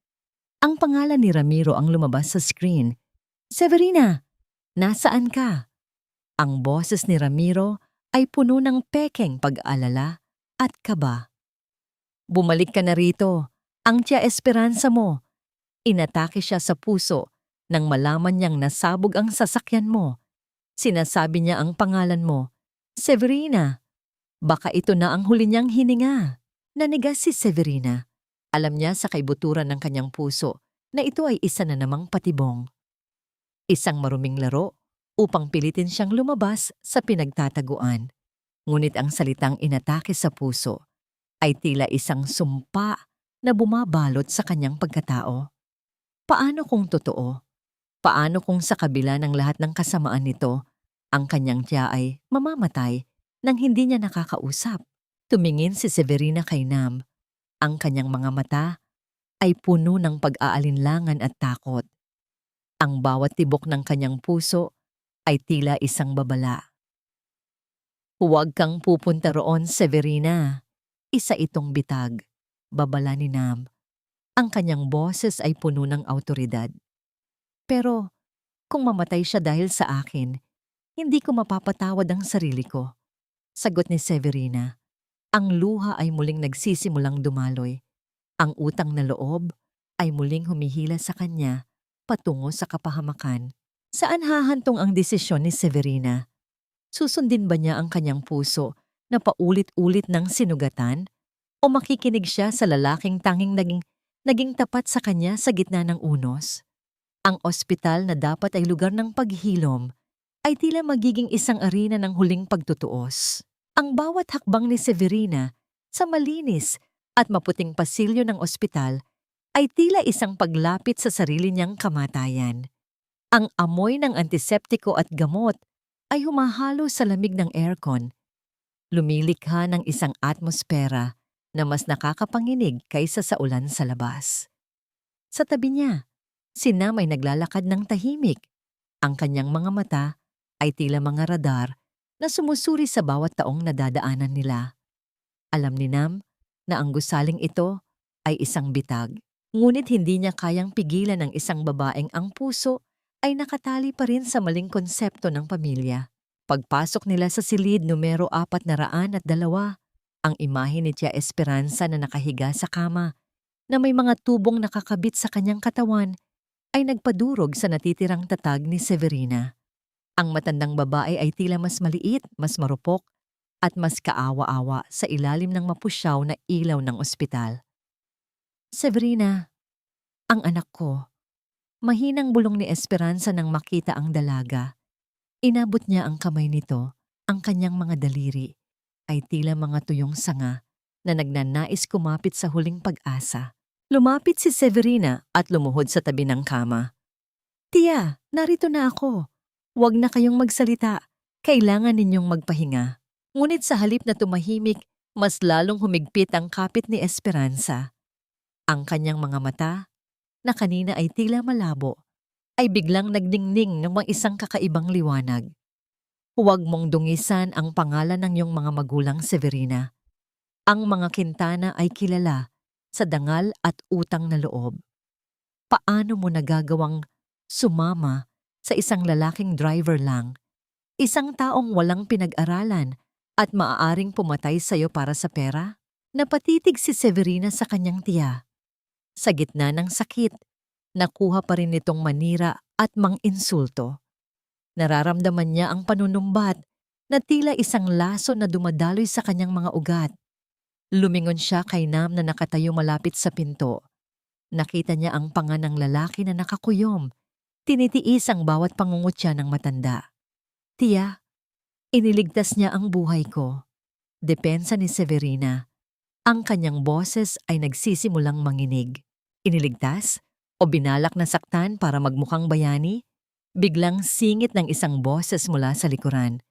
Ang pangalan ni Ramiro ang lumabas sa screen. "Severina, nasaan ka?" Ang boses ni Ramiro ay puno ng pekeng pag-aalala at kaba. "Bumalik ka na rito. Ang Tia Esperanza mo." Inatake siya sa puso nang malaman niyang nasabog ang sasakyan mo. Sinasabi niya ang pangalan mo, "Severina." Baka ito na ang huli niyang hininga. Nanigas si Severina. Alam niya sa kaibuturan ng kanyang puso na ito ay isa na namang patibong. Isang maruming laro upang pilitin siyang lumabas sa pinagtataguan. Ngunit ang salitang inatake sa puso ay tila isang sumpa na bumabalot sa kanyang pagkatao. Paano kung totoo? Paano kung sa kabila ng lahat ng kasamaan nito, ang kanyang tiya ay mamamatay nang hindi niya nakakausap? Tumingin si Severina kay Nam. Ang kanyang mga mata ay puno ng pag-aalinlangan at takot. Ang bawat tibok ng kanyang puso ay tila isang babala. "Huwag kang pupunta roon, Severina." Isa itong bitag. Babala ni Nam. Ang kanyang boses ay puno ng awtoridad. "Pero kung mamatay siya dahil sa akin, hindi ko mapapatawad ang sarili ko." Sagot ni Severina. Ang luha ay muling nagsisimulang dumaloy. Ang utang na loob ay muling humihila sa kanya patungo sa kapahamakan. Saan hahantong ang desisyon ni Severina? Susundin ba niya ang kanyang puso na paulit-ulit ng sinugatan? O makikinig siya sa lalaking tanging naging tapat sa kanya sa gitna ng unos? Ang ospital na dapat ay lugar ng paghilom ay tila magiging isang arena ng huling pagtutuos. Ang bawat hakbang ni Severina sa malinis at maputing pasilyo ng ospital ay tila isang paglapit sa sarili niyang kamatayan. Ang amoy ng antiseptiko at gamot ay humahalo sa lamig ng aircon. Lumilikha ng isang atmosfera na mas nakakapanginig kaysa sa ulan sa labas. Sa tabi niya, si Nam ay naglalakad ng tahimik. Ang kanyang mga mata ay tila mga radar na sumusuri sa bawat taong nadadaanan nila. Alam ni Nam na ang gusaling ito ay isang bitag. Ngunit hindi niya kayang pigilan ng isang babaeng ang puso ay nakatali pa rin sa maling konsepto ng pamilya. Pagpasok nila sa silid numero 402, ang imahe ni Tia Esperanza na nakahiga sa kama na may mga tubong nakakabit sa kanyang katawan ay nagpadurog sa natitirang tatag ni Severina. Ang matandang babae ay tila mas maliit, mas marupok, at mas kaawa-awa sa ilalim ng mapusyaw na ilaw ng ospital. "Severina, ang anak ko." Mahinang bulong ni Esperanza nang makita ang dalaga. Inabot niya ang kamay nito. Ang kanyang mga daliri ay tila mga tuyong sanga na nagnanais kumapit sa huling pag-asa. Lumapit si Severina at lumuhod sa tabi ng kama. "Tia, narito na ako. Huwag na kayong magsalita. Kailangan ninyong magpahinga." Ngunit sa halip na tumahimik, mas lalong humigpit ang kapit ni Esperanza. Ang kanyang mga mata, na kanina ay tila malabo, ay biglang nagdingning ng isang kakaibang liwanag. "Huwag mong dungisan ang pangalan ng iyong mga magulang, Severina. Ang mga Quintana ay kilala sa dangal at utang na loob. Paano mo nagagawang sumama sa isang lalaking driver lang, isang taong walang pinag-aralan at maaaring pumatay sa'yo para sa pera?" Napatitig si Severina sa kanyang tiya. Sa gitna ng sakit, Nakuha pa rin nitong manira at mang-insulto. Nararamdaman niya ang panunumbat na tila isang laso na dumadaloy sa kanyang mga ugat. Lumingon siya kay Nam na nakatayo malapit sa pinto. Nakita niya ang panga ng lalaki na nakakuyom. Tinitiis ang bawat pangungutya ng matanda. Tiya, iniligtas niya ang buhay ko. Depensa ni Severina. Ang kanyang boses ay nagsisimulang manginig. Iniligtas? O binalak na saktan para magmukhang bayani? Biglang singit ng isang boses mula sa likuran.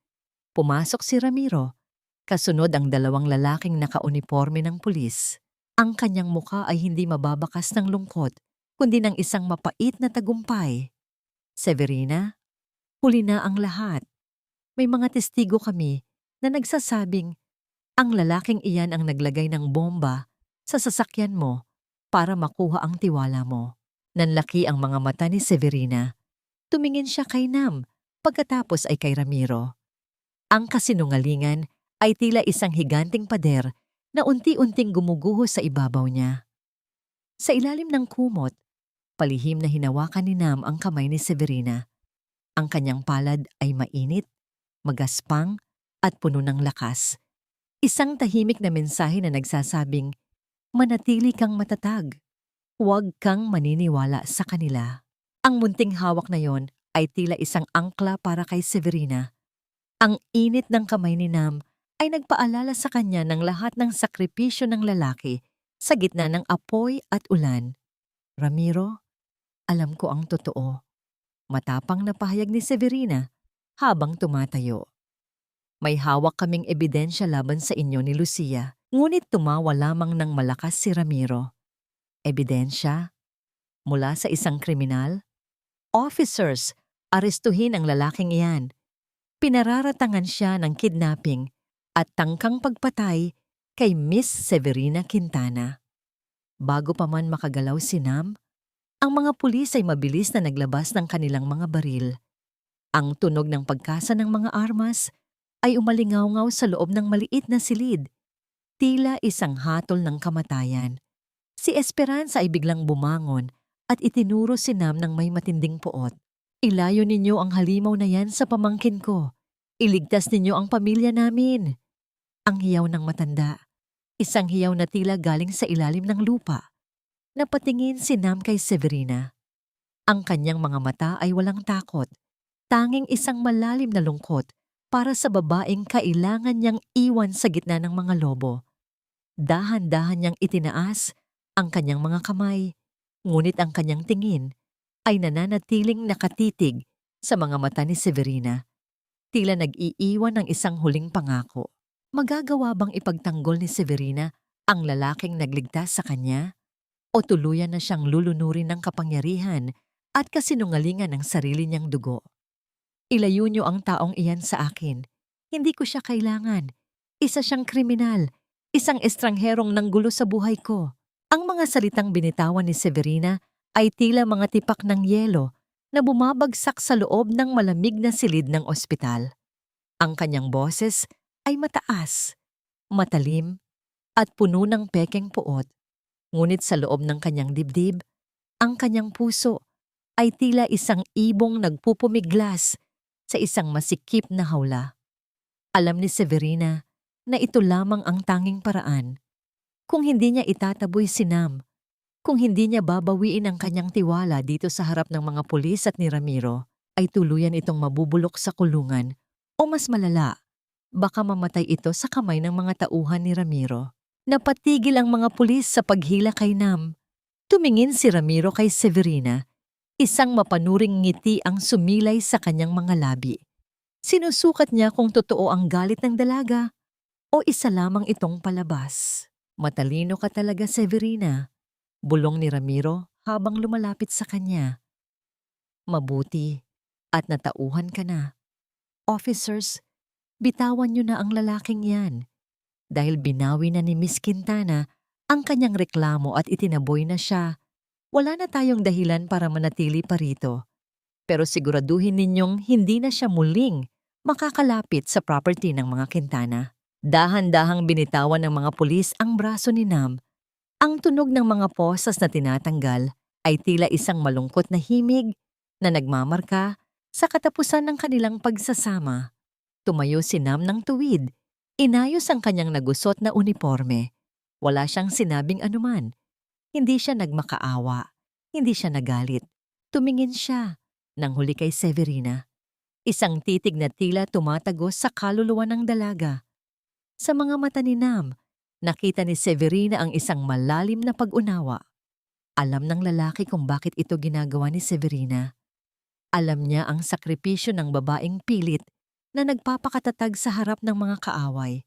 Pumasok si Ramiro. Kasunod ang dalawang lalaking nakauniporme ng pulis. Ang kanyang muka ay hindi mababakas ng lungkot, kundi ng isang mapait na tagumpay. Severina, huli na ang lahat. May mga testigo kami na nagsasabing ang lalaking iyan ang naglagay ng bomba sa sasakyan mo para makuha ang tiwala mo. Nanlaki ang mga mata ni Severina. Tumingin siya kay Nam, pagkatapos ay kay Ramiro. Ang kasinungalingan ay tila isang higanting pader na unti-unting gumuguho sa ibabaw niya. Sa ilalim ng kumot, palihim na hinawakan ni Nam ang kamay ni Severina. Ang kanyang palad ay mainit, magaspang at puno ng lakas. Isang tahimik na mensahe na nagsasabing, manatili kang matatag. Huwag kang maniniwala sa kanila. Ang munting hawak na yon ay tila isang angkla para kay Severina. Ang init ng kamay ni Nam ay nagpaalala sa kanya ng lahat ng sakripisyo ng lalaki sa gitna ng apoy at ulan. Ramiro, alam ko ang totoo. Matapang na pahayag ni Severina habang tumatayo. May hawak kaming ebidensya laban sa inyo ni Lucia, ngunit tumawa lamang ng malakas si Ramiro. Ebidensya? Mula sa isang kriminal? Officers, arestuhin ang lalaking iyan. Pinararatangan siya ng kidnapping at tangkang pagpatay kay Miss Severina Quintana. Bago pa man makagalaw si Nam, ang mga pulis ay mabilis na naglabas ng kanilang mga baril. Ang tunog ng pagkasa ng mga armas ay umalingaw-ngaw sa loob ng maliit na silid, tila isang hatol ng kamatayan. Si Esperanza ay biglang bumangon at itinuro si Nam ng may matinding puot. Ilayo ninyo ang halimaw na yan sa pamangkin ko. Iligtas ninyo ang pamilya namin. Ang hiyaw ng matanda, isang hiyaw na tila galing sa ilalim ng lupa. Napatingin si Nam kay Severina. Ang kanyang mga mata ay walang takot, tanging isang malalim na lungkot para sa babaeng kailangan niyang iwan sa gitna ng mga lobo. Dahan-dahan niyang itinaas ang kanyang mga kamay, ngunit ang kanyang tingin ay nananatiling nakatitig sa mga mata ni Severina. Tila nag-iiwan ng isang huling pangako. Magagawa bang ipagtanggol ni Severina ang lalaking nagligtas sa kanya? O tuluyan na siyang lulunurin ng kapangyarihan at kasinungalingan ng sarili niyang dugo? Ilayo niyo ang taong iyan sa akin. Hindi ko siya kailangan. Isa siyang kriminal, isang estrangherong nanggulo sa buhay ko. Ang mga salitang binitawan ni Severina ay tila mga tipak ng yelo na bumabagsak sa loob ng malamig na silid ng ospital. Ang kanyang boses ay mataas, matalim, at puno ng pekeng puot. Ngunit sa loob ng kanyang dibdib, ang kanyang puso ay tila isang ibong nagpupumiglas sa isang masikip na hawla. Alam ni Severina na ito lamang ang tanging paraan. Kung hindi niya itataboy si Nam, kung hindi niya babawiin ang kanyang tiwala dito sa harap ng mga pulis at ni Ramiro, ay tuluyan itong mabubulok sa kulungan o mas malala, baka mamatay ito sa kamay ng mga tauhan ni Ramiro. Napatigil ang mga pulis sa paghila kay Nam. Tumingin si Ramiro kay Severina. Isang mapanuring ngiti ang sumilay sa kanyang mga labi. Sinusukat niya kung totoo ang galit ng dalaga o isa lamang itong palabas. Matalino ka talaga, Severina, bulong ni Ramiro habang lumalapit sa kanya. Mabuti at natauhan ka na. Officers, bitawan niyo na ang lalaking yan. Dahil binawi na ni Miss Quintana ang kanyang reklamo at itinaboy na siya, wala na tayong dahilan para manatili pa rito. Pero siguraduhin ninyong hindi na siya muling makakalapit sa property ng mga Quintana. Dahan-dahang binitawan ng mga pulis ang braso ni Nam. Ang tunog ng mga posas na tinatanggal ay tila isang malungkot na himig na nagmamarka sa katapusan ng kanilang pagsasama. Tumayo si Nam ng tuwid. Inayos ang kanyang nagusot na uniforme. Wala siyang sinabing anuman. Hindi siya nagmakaawa. Hindi siya nagalit. Tumingin siya nang huli kay Severina. Isang titig na tila tumatagos sa kaluluwa ng dalaga. Sa mga mata ni Nam, nakita ni Severina ang isang malalim na pag-unawa. Alam ng lalaki kung bakit ito ginagawa ni Severina. Alam niya ang sakripisyo ng babaeng pilit na nagpapakatatag sa harap ng mga kaaway.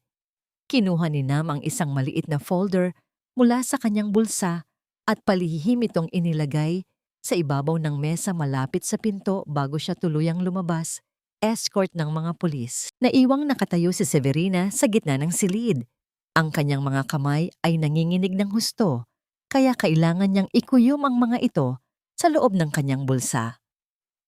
Kinuha ni Nam ang isang maliit na folder mula sa kanyang bulsa at palihim itong inilagay sa ibabaw ng mesa malapit sa pinto bago siya tuluyang lumabas, escort ng mga pulis. Naiwang nakatayo si Severina sa gitna ng silid. Ang kanyang mga kamay ay nanginginig ng husto, kaya kailangan niyang ikuyom ang mga ito sa loob ng kanyang bulsa.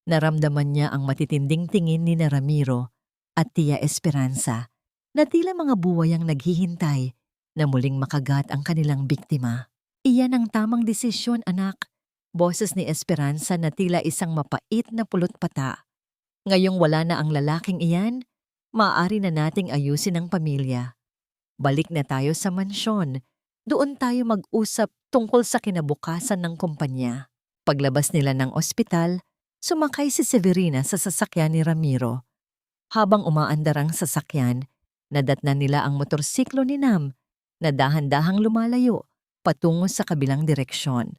Naramdaman niya ang matitinding tingin ni Ramiro at Tia Esperanza na tila mga buway ang naghihintay na muling makagat ang kanilang biktima. Iyan ang tamang desisyon, anak. Boses ni Esperanza na tila isang mapait na pulot-pata. Ngayong wala na ang lalaking iyan, maaari na nating ayusin ang pamilya. Balik na tayo sa mansyon. Doon tayo mag-usap tungkol sa kinabukasan ng kumpanya. Paglabas nila ng ospital, sumakay si Severina sa sasakyan ni Ramiro. Habang umaandar ang sasakyan, nadatnan nila ang motorsiklo ni Nam na dahan-dahang lumalayo patungo sa kabilang direksyon.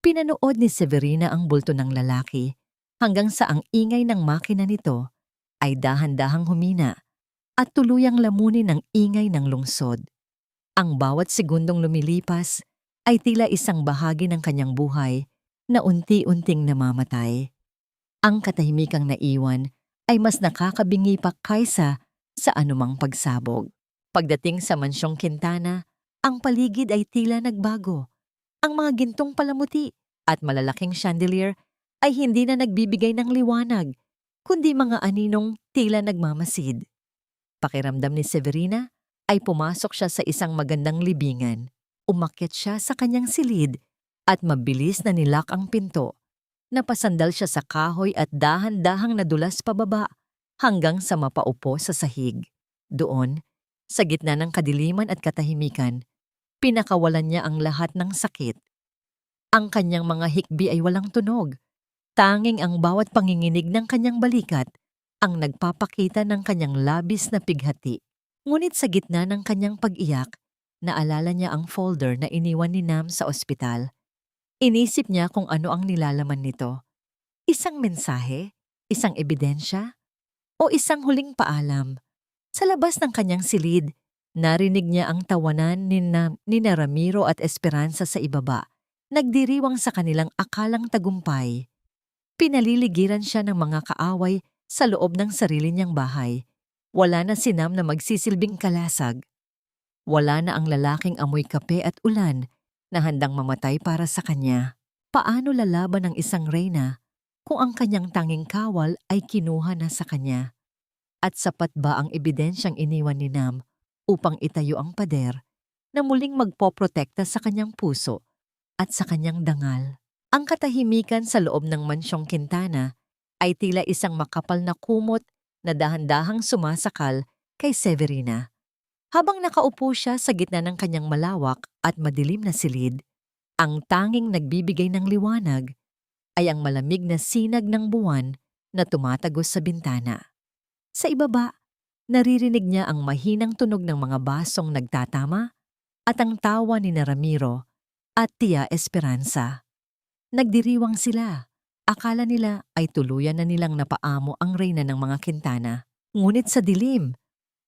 Pinanood ni Severina ang bulto ng lalaki hanggang sa ang ingay ng makina nito ay dahan-dahang humina at tuluyang lamunin ng ingay ng lungsod. Ang bawat segundong lumilipas ay tila isang bahagi ng kanyang buhay na unti-unting namamatay. Ang katahimikang naiwan ay mas nakakabingi pa kaysa sa anumang pagsabog. Pagdating sa mansyong Quintana, ang paligid ay tila nagbago. Ang mga gintong palamuti at malalaking chandelier ay hindi na nagbibigay ng liwanag, kundi mga aninong tila nagmamasid. Pakiramdam ni Severina ay pumasok siya sa isang magandang libingan. Umakyat siya sa kanyang silid at mabilis na nilak ang pinto. Napasandal siya sa kahoy at dahan-dahang nadulas pababa hanggang sa mapaupo sa sahig. Doon, sa gitna ng kadiliman at katahimikan, pinakawalan niya ang lahat ng sakit. Ang kanyang mga hikbi ay walang tunog. Tanging ang bawat panginginig ng kanyang balikat ang nagpapakita ng kanyang labis na pighati. Ngunit sa gitna ng kanyang pag-iyak, naalala niya ang folder na iniwan ni Nam sa ospital. Inisip niya kung ano ang nilalaman nito. Isang mensahe? Isang ebidensya? O isang huling paalam? Sa labas ng kanyang silid, narinig niya ang tawanan ni Ramiro at Esperanza sa ibaba, nagdiriwang sa kanilang akalang tagumpay. Pinaliligiran siya ng mga kaaway sa loob ng sarili niyang bahay. Wala na si Nam na magsisilbing kalasag. Wala na ang lalaking amoy kape at ulan na handang mamatay para sa kanya. Paano lalaban ang isang reyna kung ang kanyang tanging kawal ay kinuha na sa kanya? At sapat ba ang ebidensyang iniwan ni Nam upang itayo ang pader na muling magpoprotekta sa kanyang puso at sa kanyang dangal? Ang katahimikan sa loob ng mansyong Quintana ay tila isang makapal na kumot na dahan-dahang sumasakal kay Severina. Habang nakaupo siya sa gitna ng kanyang malawak at madilim na silid, ang tanging nagbibigay ng liwanag ay ang malamig na sinag ng buwan na tumatagos sa bintana. Sa ibaba, naririnig niya ang mahinang tunog ng mga basong nagtatama at ang tawa ni Ramiro at Tia Esperanza. Nagdiriwang sila. Akala nila ay tuluyan na nilang napaamo ang reyna ng mga Quintana. Ngunit sa dilim,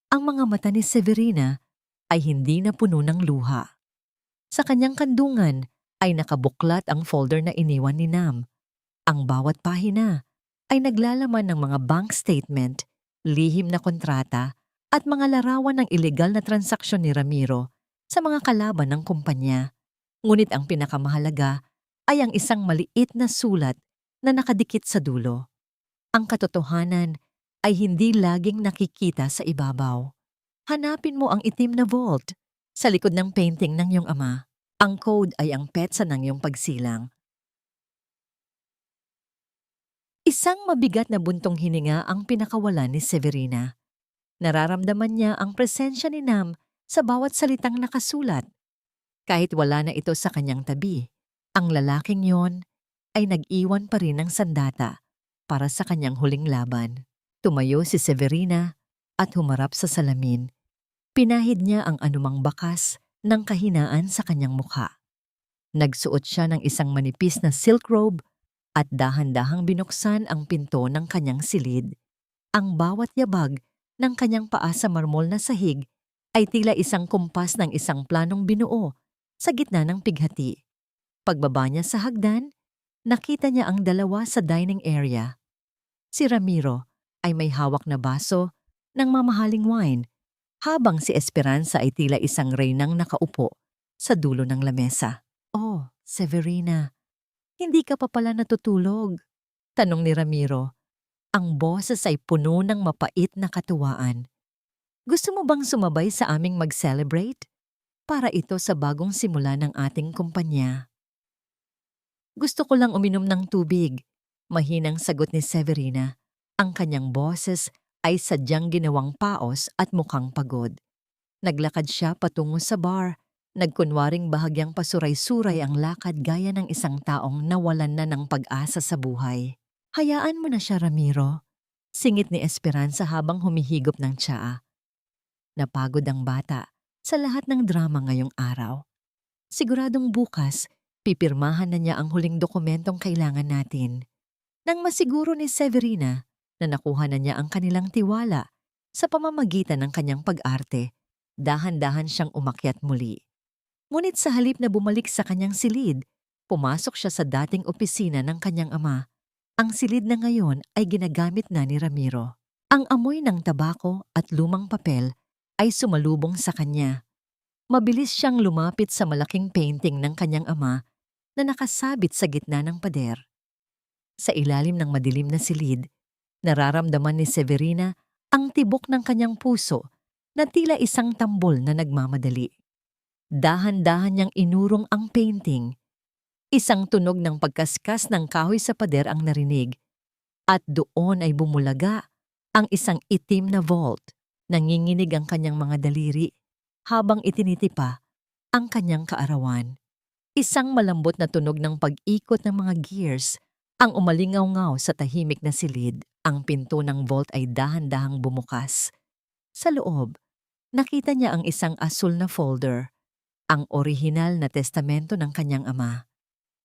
ang mga mata ni Severina ay hindi na puno ng luha. Sa kanyang kandungan ay nakabuklat ang folder na iniwan ni Nam. Ang bawat pahina ay naglalaman ng mga bank statement, lihim na kontrata at mga larawan ng ilegal na transaksyon ni Ramiro sa mga kalaban ng kumpanya. Ngunit ang pinakamahalaga ay ang isang maliit na sulat na nakadikit sa dulo. Ang katotohanan ay hindi laging nakikita sa ibabaw. Hanapin mo ang itim na vault sa likod ng painting ng iyong ama. Ang code ay ang petsa ng iyong pagsilang. Isang mabigat na buntong hininga ang pinakawalan ni Severina. Nararamdaman niya ang presensya ni Nam sa bawat salitang nakasulat. Kahit wala na ito sa kanyang tabi, ang lalaking yon ay nag-iwan pa rin ng sandata para sa kanyang huling laban. Tumayo si Severina at humarap sa salamin. Pinahid niya ang anumang bakas ng kahinaan sa kanyang mukha. Nagsuot siya ng isang manipis na silk robe at dahan-dahang binuksan ang pinto ng kanyang silid. Ang bawat yabag ng kanyang paa sa marmol na sahig ay tila isang kumpas ng isang planong binuo sa gitna ng pighati. Pagbaba niya sa hagdan, nakita niya ang dalawa sa dining area. Si Ramiro ay may hawak na baso ng mamahaling wine, habang si Esperanza ay tila isang reynang nakaupo sa dulo ng lamesa. "Oh, Severina, hindi ka pa pala natutulog?" tanong ni Ramiro. Ang boses ay puno ng mapait na katuwaan. "Gusto mo bang sumabay sa aming mag-celebrate? Para ito sa bagong simula ng ating kumpanya." "Gusto ko lang uminom ng tubig," mahinang sagot ni Severina. Ang kanyang boses ay sadyang ginawang paos at mukhang pagod. Naglakad siya patungo sa bar, nagkunwaring bahagyang pasuray-suray ang lakad gaya ng isang taong nawalan na ng pag-asa sa buhay. "Hayaan mo na siya, Ramiro," singit ni Esperanza habang humihigop ng tsaa. Napagod ang bata sa lahat ng drama ngayong araw. Siguradong bukas, pipirmahan na niya ang huling dokumentong kailangan natin. Nang masiguro ni Severina na nakuha na niya ang kanilang tiwala sa pamamagitan ng kanyang pag-arte, dahan-dahan siyang umakyat muli. Ngunit sa halip na bumalik sa kanyang silid, pumasok siya sa dating opisina ng kanyang ama. Ang silid na ngayon ay ginagamit na ni Ramiro. Ang amoy ng tabako at lumang papel ay sumalubong sa kanya. Mabilis siyang lumapit sa malaking painting ng kanyang ama na nakasabit sa gitna ng pader. Sa ilalim ng madilim na silid, nararamdaman ni Severina ang tibok ng kanyang puso na tila isang tambol na nagmamadali. Dahan-dahan niyang inurong ang painting. Isang tunog ng pagkaskas ng kahoy sa pader ang narinig, at doon ay bumulaga ang isang itim na vault. Nanginginig ang kanyang mga daliri habang itinitipa ang kanyang kaarawan. Isang malambot na tunog ng pag-ikot ng mga gears ang umalingaw-ngaw sa tahimik na silid. Ang pinto ng vault ay dahan-dahang bumukas. Sa loob, nakita niya ang isang asul na folder, ang orihinal na testamento ng kanyang ama.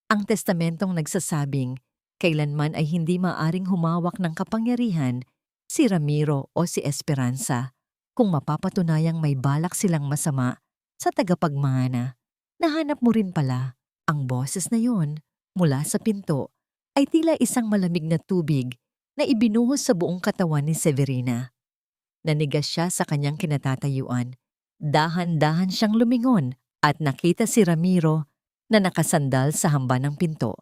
Ang testamentong nagsasabing kailanman ay hindi maaring humawak ng kapangyarihan si Ramiro o si Esperanza kung mapapatunayang may balak silang masama sa tagapagmana. "Nahanap mo rin pala." Ang boses na yon mula sa pinto ay tila isang malamig na tubig na ibinuhos sa buong katawan ni Severina. Nanigas siya sa kanyang kinatatayuan. Dahan-dahan siyang lumingon at nakita si Ramiro na nakasandal sa hamba ng pinto.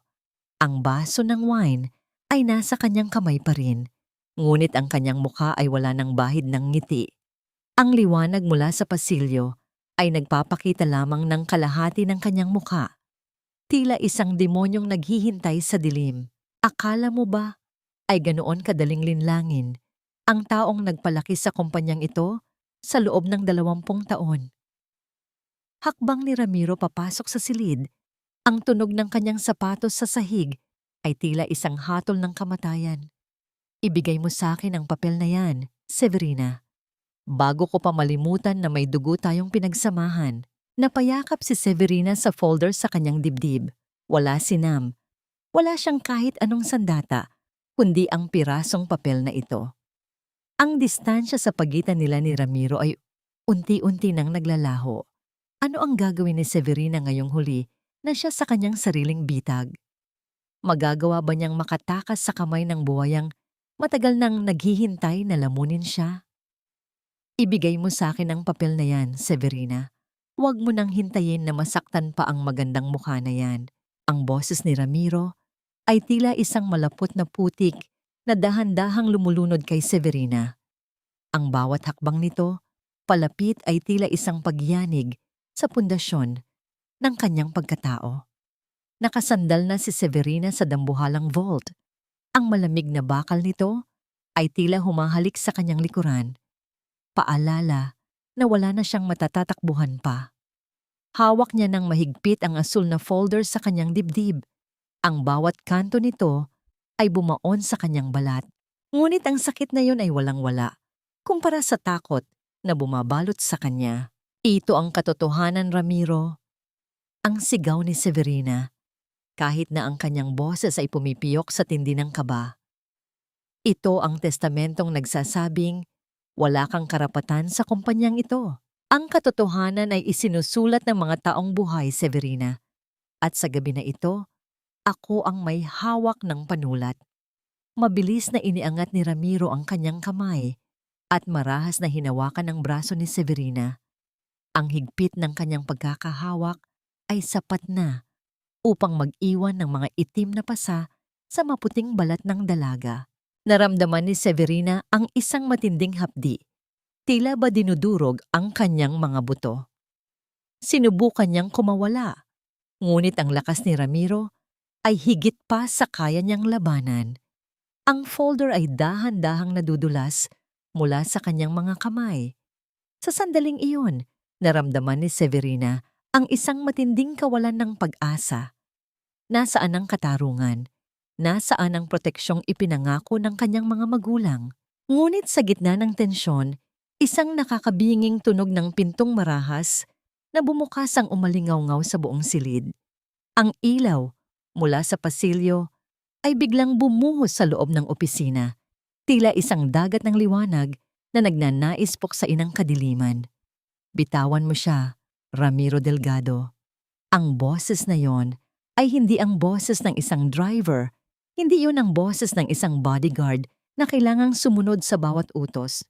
Ang baso ng wine ay nasa kanyang kamay pa rin, ngunit ang kanyang mukha ay wala ng bahid ng ngiti. Ang liwanag mula sa pasilyo ay nagpapakita lamang ng kalahati ng kanyang mukha. Tila isang demonyong naghihintay sa dilim. Akala mo ba ay ganoon kadaling linlangin ang taong nagpalaki sa kumpanyang ito sa loob ng 20 taon? Hakbang ni Ramiro papasok sa silid. Ang tunog ng kanyang sapatos sa sahig ay tila isang hatol ng kamatayan. "Ibigay mo sa akin ang papel na yan, Severina, bago ko pa malimutan na may dugo tayong pinagsamahan." Napayakap si Severina sa folder sa kanyang dibdib. Wala si Nam. Wala siyang kahit anong sandata, kundi ang pirasong papel na ito. Ang distansya sa pagitan nila ni Ramiro ay unti-unti nang naglalaho. Ano ang gagawin ni Severina ngayong huli na siya sa kanyang sariling bitag? Magagawa ba niyang makatakas sa kamay ng buwayang matagal nang naghihintay na lamunin siya? "Ibigay mo sa akin ang papel na yan, Severina. Huwag mo nang hintayin na masaktan pa ang magandang mukha na yan." Ang boses ni Ramiro ay tila isang malapot na putik na dahan-dahang lumulunod kay Severina. Ang bawat hakbang nito, palapit ay tila isang pagyanig sa pundasyon ng kanyang pagkatao. Nakasandal na si Severina sa dambuhalang vault. Ang malamig na bakal nito ay tila humahalik sa kanyang likuran. Paalala na wala na siyang matatatakbuhan pa. Hawak niya ng mahigpit ang asul na folder sa kanyang dibdib. Ang bawat kanto nito ay bumaon sa kanyang balat. Ngunit ang sakit na yon ay walang-wala kumpara sa takot na bumabalot sa kanya. Ito ang katotohanan, Ramiro. Ang sigaw ni Severina, kahit na ang kanyang boses ay pumipiyok sa tindi ng kaba. Ito ang testamentong nagsasabing, wala kang karapatan sa kumpanyang ito. Ang katotohanan ay isinusulat ng mga taong buhay, Severina. At sa gabi na ito, ako ang may hawak ng panulat. Mabilis na iniangat ni Ramiro ang kanyang kamay at marahas na hinawakan ang braso ni Severina. Ang higpit ng kanyang pagkakahawak ay sapat na upang mag-iwan ng mga itim na pasa sa maputing balat ng dalaga. Naramdaman ni Severina ang isang matinding hapdi. Tila ba dinudurog ang kanyang mga buto. Sinubukan niyang kumawala, ngunit ang lakas ni Ramiro ay higit pa sa kaya niyang labanan. Ang folder ay dahan-dahang nadudulas mula sa kanyang mga kamay. Sa sandaling iyon, naramdaman ni Severina ang isang matinding kawalan ng pag-asa. Nasaan ang katarungan? Nasaan ang proteksyong ipinangako ng kanyang mga magulang? Ngunit sa gitna ng tensyon, isang nakakabinging tunog ng pintong marahas na bumukas ang umalingaw-ngaw sa buong silid. Ang ilaw mula sa pasilyo ay biglang bumuhos sa loob ng opisina, tila isang dagat ng liwanag na nagnanais puksain ang kadiliman. Bitawan mo siya, Ramiro Delgado. Ang boses na yon ay hindi ang boses ng isang driver, hindi yon ang boses ng isang bodyguard na kailangang sumunod sa bawat utos.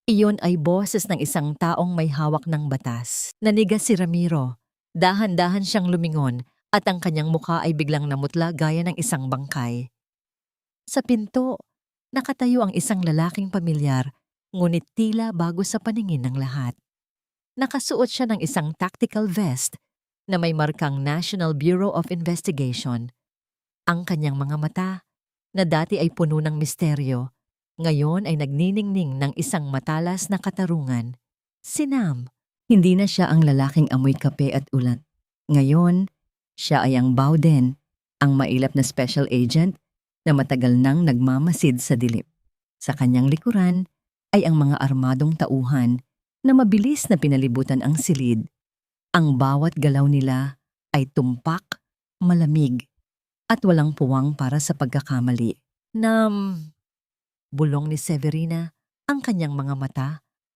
Iyon ay boses ng isang taong may hawak ng batas. Nanigas si Ramiro. Dahan-dahan siyang lumingon at ang kanyang mukha ay biglang namutla gaya ng isang bangkay. Sa pinto, nakatayo ang isang lalaking pamilyar, ngunit tila bago sa paningin ng lahat. Nakasuot siya ng isang tactical vest na may markang National Bureau of Investigation. Ang kanyang mga mata, na dati ay puno ng misteryo, ngayon ay nagniningning ng isang matalas na katarungan. Si Nam, hindi na siya ang lalaking amoy kape at ulan. Ngayon, siya ay ang Bowden, ang mailap na special agent na matagal nang nagmamasid sa dilim. Sa kanyang likuran ay ang mga armadong tauhan na mabilis na pinalibutan ang silid. Ang bawat galaw nila ay tumpak, malamig, at walang puwang para sa pagkakamali. Nam, bulong ni Severina, ang kanyang mga mata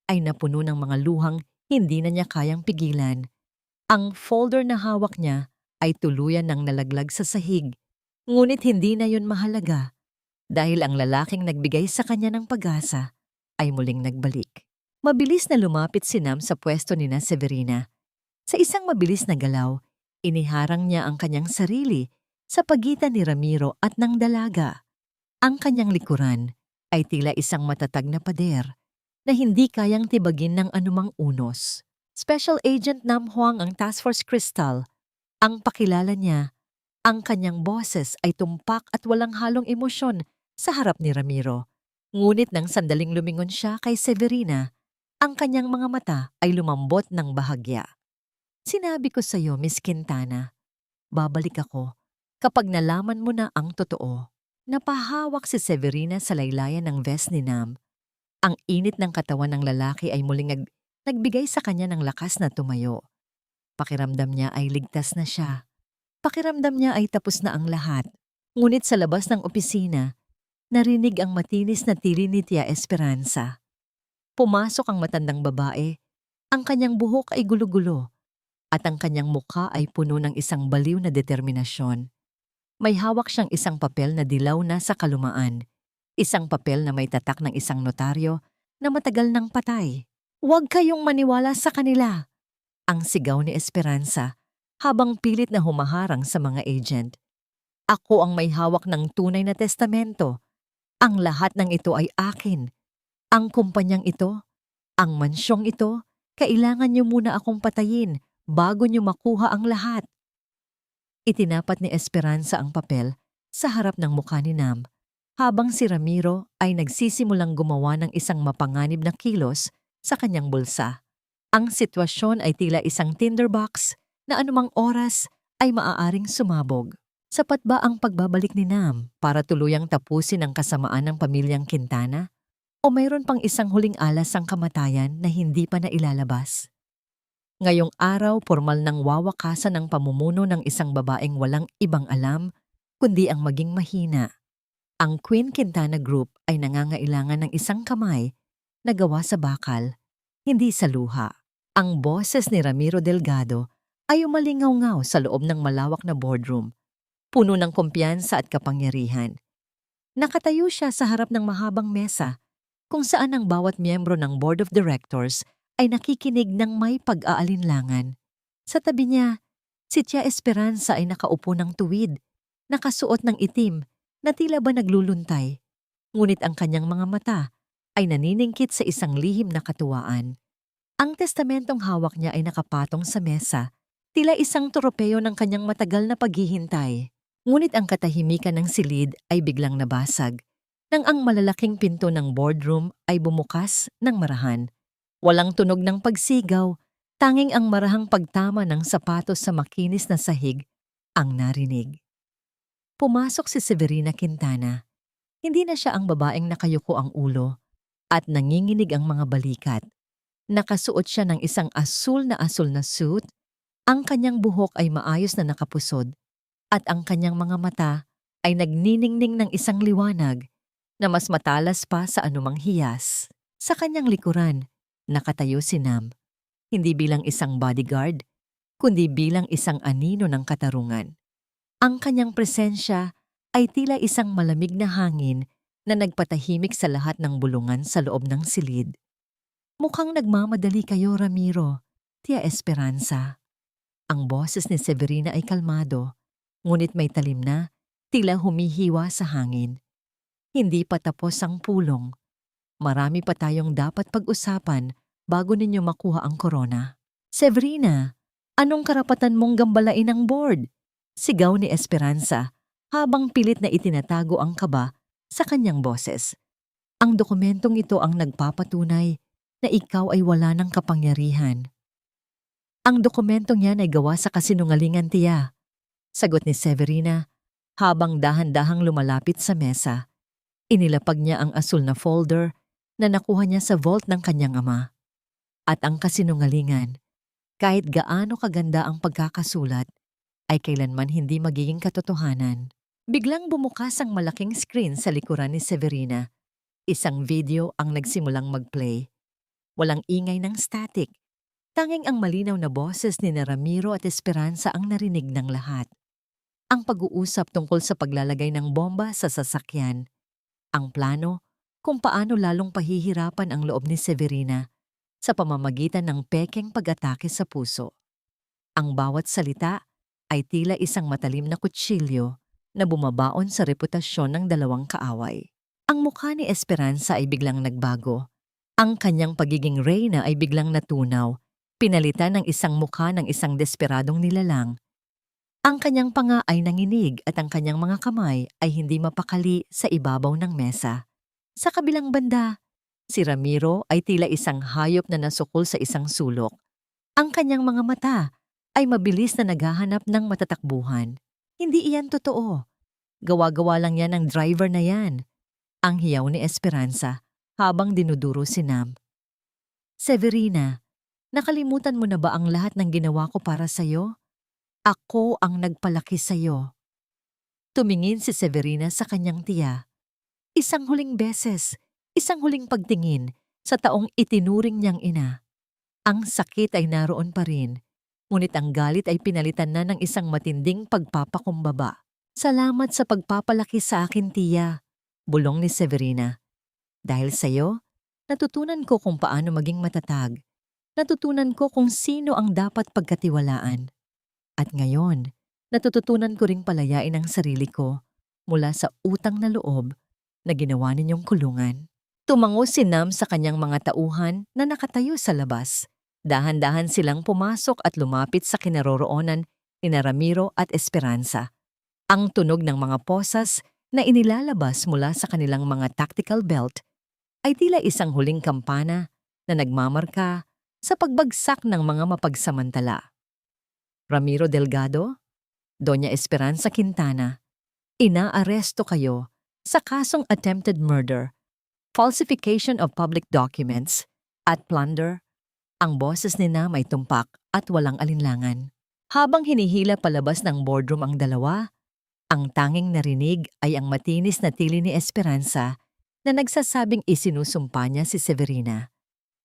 ay napuno ng mga luhang hindi na niya kayang pigilan. Ang folder na hawak niya ay tuluyan ng nalaglag sa sahig, ngunit hindi na yun mahalaga dahil ang lalaking nagbigay sa kanya ng pag-asa ay muling nagbalik. Mabilis na lumapit si Nam sa pwesto ni Severina. Sa isang mabilis na galaw, iniharang niya ang kanyang sarili sa pagitan ni Ramiro at ng dalaga. Ang kanyang likuran ay tila isang matatag na pader na hindi kayang tibagin ng anumang unos. Special Agent Nam Huang ang Task Force Crystal. Ang pakilala niya, ang kanyang boses ay tumpak at walang halong emosyon sa harap ni Ramiro. Ngunit nang sandaling lumingon siya kay Severina, ang kanyang mga mata ay lumambot ng bahagya. Sinabi ko sa iyo, Miss Quintana, babalik ako kapag nalaman mo na ang totoo. Napahawak si Severina sa laylayan ng vest ni Nam. Ang init ng katawan ng lalaki ay muling nagbigay sa kanya ng lakas na tumayo. Pakiramdam niya ay ligtas na siya. Pakiramdam niya ay tapos na ang lahat. Ngunit sa labas ng opisina, narinig ang matinis na tili ni Tia Esperanza. Pumasok ang matandang babae. Ang kanyang buhok ay gulo-gulo at ang kanyang mukha ay puno ng isang baliw na determinasyon. May hawak siyang isang papel na dilaw na sa kalumaan. Isang papel na may tatak ng isang notaryo na matagal nang patay. Huwag kayong maniwala sa kanila, ang sigaw ni Esperanza habang pilit na humaharang sa mga agent. Ako ang may hawak ng tunay na testamento. Ang lahat ng ito ay akin. Ang kumpanyang ito, ang mansyong ito, kailangan niyo muna akong patayin bago niyo makuha ang lahat. Itinapat ni Esperanza ang papel sa harap ng mukha ni Nam. habang si Ramiro ay nagsisimulang gumawa ng isang mapanganib na kilos sa kanyang bulsa. Ang sitwasyon ay tila isang tinderbox na anumang oras ay maaaring sumabog. Sapat ba ang pagbabalik ni Nam para tuluyang tapusin ang kasamaan ng pamilyang Quintana? O mayroon pang isang huling alas ang kamatayan na hindi pa nailalabas? Ngayong araw, formal nang wawakasan ang pamumuno ng isang babaeng walang ibang alam kundi ang maging mahina. Ang Queen Quintana Group ay nangangailangan ng isang kamay na gawa sa bakal, hindi sa luha. Ang boses ni Ramiro Delgado ay umalingaw-ngaw sa loob ng malawak na boardroom, puno ng kumpiyansa at kapangyarihan. Nakatayo siya sa harap ng mahabang mesa kung saan ang bawat miyembro ng Board of Directors ay nakikinig ng may pag-aalinlangan. Sa tabi niya, si Tia Esperanza ay nakaupo ng tuwid, nakasuot ng itim na tila ba nagluluntay. Ngunit ang kanyang mga mata ay naniningkit sa isang lihim na katuwaan. Ang testamentong hawak niya ay nakapatong sa mesa, tila isang tropeyo ng kanyang matagal na paghihintay. Ngunit ang katahimikan ng silid ay biglang nabasag nang ang malalaking pinto ng boardroom ay bumukas ng marahan. Walang tunog ng pagsigaw, tanging ang marahang pagtama ng sapatos sa makinis na sahig ang narinig. Pumasok si Severina Quintana. Hindi na siya ang babaeng nakayuko ang ulo at nanginginig ang mga balikat. Nakasuot siya ng isang asul na suit, ang kanyang buhok ay maayos na nakapusod at ang kanyang mga mata ay nagniningning ng isang liwanag na mas matalas pa sa anumang hiyas. Sa kanyang likuran, nakatayo si Nam, hindi bilang isang bodyguard, kundi bilang isang anino ng katarungan. Ang kanyang presensya ay tila isang malamig na hangin na nagpatahimik sa lahat ng bulungan sa loob ng silid. Mukhang nagmamadali kayo, Ramiro, Tia Esperanza. Ang boses ni Severina ay kalmado, ngunit may talim na, tila humihiwa sa hangin. Hindi pa tapos ang pulong. Marami pa tayong dapat pag-usapan bago ninyo makuha ang korona. Severina, anong karapatan mong gambalain ang board? Sigaw ni Esperanza habang pilit na itinatago ang kaba sa kanyang boses. Ang dokumentong ito ang nagpapatunay na ikaw ay wala ng kapangyarihan. Ang dokumentong yan ay gawa sa kasinungalingan, Tia. Sagot ni Severina habang dahan-dahang lumalapit sa mesa. Inilapag niya ang asul na folder na nakuha niya sa vault ng kanyang ama. At ang kasinungalingan, kahit gaano kaganda ang pagkakasulat, ay kailanman hindi magiging katotohanan. Biglang bumukas ang malaking screen sa likuran ni Severina. Isang video ang nagsimulang mag-play. Walang ingay ng static. Tanging ang malinaw na boses ni Ramiro at Esperanza ang narinig ng lahat. Ang pag-uusap tungkol sa paglalagay ng bomba sa sasakyan. Ang plano kung paano lalong pahihirapan ang loob ni Severina sa pamamagitan ng pekeng pag-atake sa puso. Ang bawat salita ay tila isang matalim na kutsilyo na bumabaon sa reputasyon ng dalawang kaaway. Ang mukha ni Esperanza ay biglang nagbago. Ang kanyang pagiging reyna ay biglang natunaw, pinalitan ng isang mukha ng isang desperadong nilalang. Ang kanyang panga ay nanginig at ang kanyang mga kamay ay hindi mapakali sa ibabaw ng mesa. Sa kabilang banda, si Ramiro ay tila isang hayop na nasukol sa isang sulok. Ang kanyang mga mata ay mabilis na naghahanap ng matatakbuhan. Hindi iyan totoo. Gawa-gawa lang yan ng driver na yan. Ang hiyaw ni Esperanza habang dinuduro si Nam. Severina, nakalimutan mo na ba ang lahat ng ginawa ko para sa'yo? Ako ang nagpalaki sa'yo. Tumingin si Severina sa kanyang tiya. Isang huling beses, isang huling pagtingin sa taong itinuring niyang ina. Ang sakit ay naroon pa rin, ngunit ang galit ay pinalitan na ng isang matinding pagpapakumbaba. Salamat sa pagpapalaki sa akin, Tia, bulong ni Severina. Dahil sa'yo, natutunan ko kung paano maging matatag. Natutunan ko kung sino ang dapat pagkatiwalaan. At ngayon, natututunan ko ring palayain ang sarili ko mula sa utang na loob na ginawa ninyong kulungan. Tumango si Nam sa kanyang mga tauhan na nakatayo sa labas. Dahan-dahan silang pumasok at lumapit sa kinaroroonan ni Ramiro at Esperanza. Ang tunog ng mga posas na inilalabas mula sa kanilang mga tactical belt ay tila isang huling kampana na nagmamarka sa pagbagsak ng mga mapagsamantala. Ramiro Delgado, Doña Esperanza Quintana, inaaresto kayo sa kasong attempted murder, falsification of public documents, at plunder. Ang boses ni na may tumpak at walang alinlangan. Habang hinihila palabas ng boardroom ang dalawa, ang tanging narinig ay ang matinis na tili ni Esperanza na nagsasabing isinusumpa niya si Severina.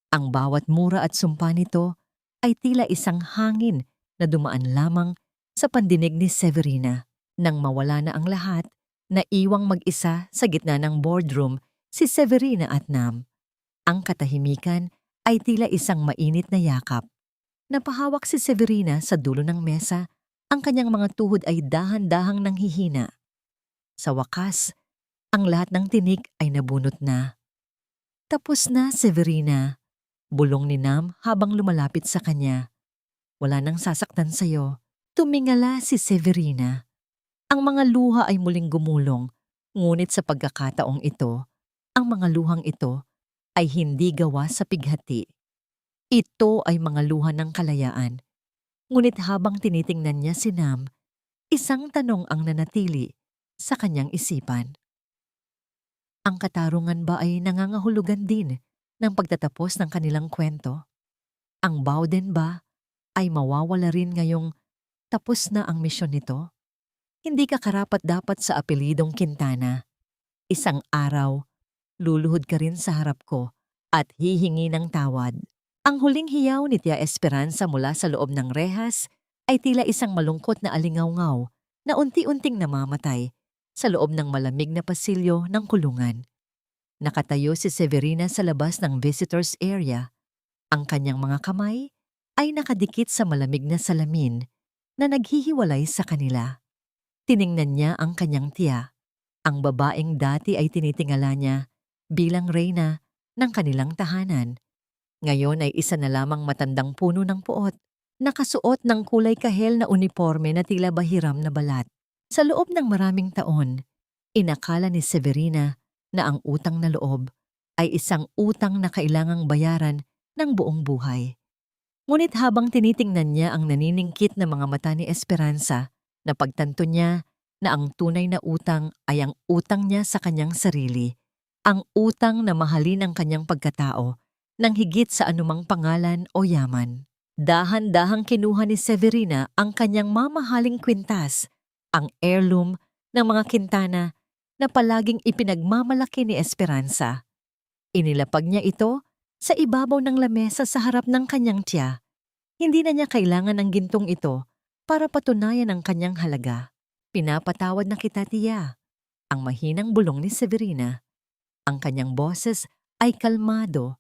Ang bawat mura at sumpa nito ay tila isang hangin na dumaan lamang sa pandinig ni Severina. Nang mawala na ang lahat, naiwang mag-isa sa gitna ng boardroom si Severina at Nam. Ang katahimikan ay tila isang mainit na yakap. Napahawak si Severina sa dulo ng mesa, ang kanyang mga tuhod ay dahan-dahang nanghihina. Sa wakas, ang lahat ng tinik ay nabunot na. Tapos na, Severina, bulong ni Nam habang lumalapit sa kanya. Wala nang sasaktan sa'yo. Tumingala si Severina. Ang mga luha ay muling gumulong, ngunit sa pagkakataong ito, ang mga luhang ito ay hindi gawa sa pighati. Ito ay mga luha ng kalayaan. Ngunit habang tinitingnan niya si Nam, isang tanong ang nanatili sa kanyang isipan. Ang katarungan ba ay nangangahulugan din ng pagtatapos ng kanilang kwento? Ang Bowden ba ay mawawala rin ngayong tapos na ang misyon nito? Hindi ka karapat-dapat sa apelidong Quintana. Isang araw, luluhod ka rin sa harap ko at hihingi ng tawad. Ang huling hiyaw ni Tia Esperanza mula sa loob ng rehas ay tila isang malungkot na alingawngaw na unti-unting namamatay sa loob ng malamig na pasilyo ng kulungan. Nakatayo si Severina sa labas ng visitors area. Ang kanyang mga kamay ay nakadikit sa malamig na salamin na naghihiwalay sa kanila. Tiningnan niya ang kanyang tiya. Ang babaeng dati ay tinitingala niya bilang reyna ng kanilang tahanan. Ngayon ay isa na lamang matandang puno ng puot, nakasuot ng kulay kahel na uniforme na tila bahiram na balat. Sa loob ng maraming taon, inakala ni Severina na ang utang na loob ay isang utang na kailangang bayaran ng buong buhay. Ngunit habang tinitingnan niya ang naniningkit na mga mata ni Esperanza, napagtanto niya na ang tunay na utang ay ang utang niya sa kanyang sarili, ang utang na mahalin ang kanyang pagkatao nang higit sa anumang pangalan o yaman. Dahan-dahang kinuha ni Severina ang kanyang mamahaling kwintas, ang heirloom ng mga Quintana na palaging ipinagmamalaki ni Esperanza. Inilapag niya ito sa ibabaw ng lamesa sa harap ng kanyang tiya. Hindi na niya kailangan ng gintong ito para patunayan ang kanyang halaga. Pinapatawad na kita, tiya. Ang mahinang bulong ni Severina. Ang kanyang boses ay kalmado,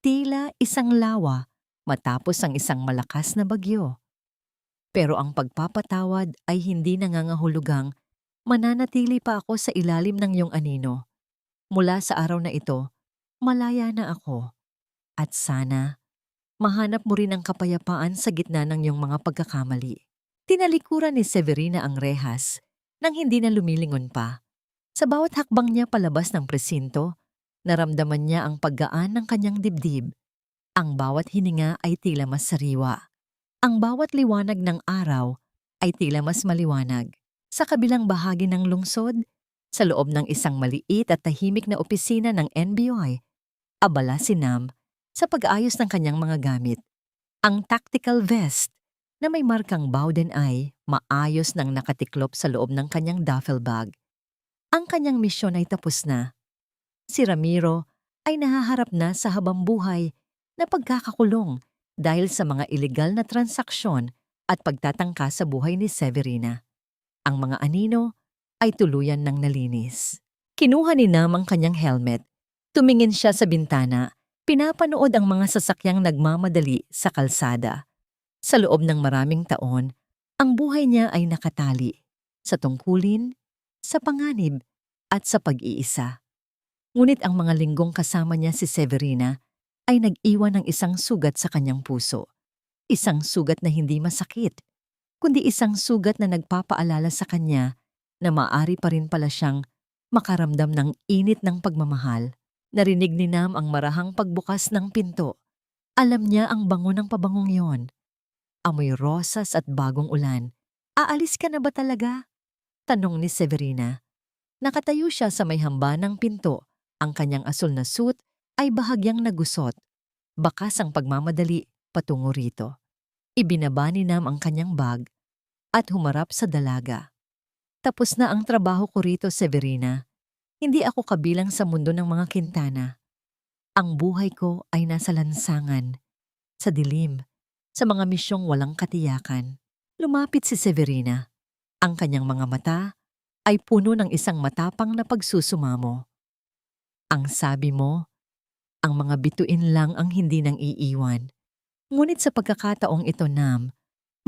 tila isang lawa matapos ang isang malakas na bagyo. Pero ang pagpapatawad ay hindi nangangahulugang mananatili pa ako sa ilalim ng iyong anino. Mula sa araw na ito, malaya na ako. At sana, mahanap mo rin ang kapayapaan sa gitna ng iyong mga pagkakamali. Tinalikuran ni Severina ang rehas nang hindi na lumilingon pa. Sa bawat hakbang niya palabas ng presinto, naramdaman niya ang paggaan ng kanyang dibdib. Ang bawat hininga ay tila mas sariwa. Ang bawat liwanag ng araw ay tila mas maliwanag. Sa kabilang bahagi ng lungsod, sa loob ng isang maliit at tahimik na opisina ng NBI, abala si Nam sa pag-aayos ng kanyang mga gamit. Ang tactical vest na may markang Bowden ay maayos nang nakatiklop sa loob ng kanyang duffel bag. Ang kanyang misyon ay tapos na. Si Ramiro ay nahaharap na sa habambuhay na pagkakakulong dahil sa mga ilegal na transaksyon at pagtatangka sa buhay ni Severina. Ang mga anino ay tuluyan ng nalinis. Kinuha ni Nam ang kanyang helmet. Tumingin siya sa bintana, pinapanood ang mga sasakyang nagmamadali sa kalsada. Sa loob ng maraming taon, ang buhay niya ay nakatali sa tungkulin, sa panganib, at sa pag-iisa. Ngunit ang mga linggong kasama niya si Severina ay nag-iwan ng isang sugat sa kanyang puso. Isang sugat na hindi masakit, kundi isang sugat na nagpapaalala sa kanya na maaari pa rin pala siyang makaramdam ng init ng pagmamahal. Narinig ni Nam ang marahang pagbukas ng pinto. Alam niya ang bango ng pabangong yon. Amoy rosas at bagong ulan. Aalis ka na ba talaga? Tanong ni Severina. Nakatayo siya sa may hamba ng pinto. Ang kanyang asul na suit ay bahagyang nagusot. Bakas ang pagmamadali patungo rito. Ibinaba ni Nam ang kanyang bag at humarap sa dalaga. Tapos na ang trabaho ko rito, Severina. Hindi ako kabilang sa mundo ng mga Quintana. Ang buhay ko ay nasa lansangan, sa dilim, sa mga misyong walang katiyakan. Lumapit si Severina. Ang kanyang mga mata ay puno ng isang matapang na pagsusumamo. Ang sabi mo, ang mga bituin lang ang hindi nang iiwan. Ngunit sa pagkakataong ito, Nam,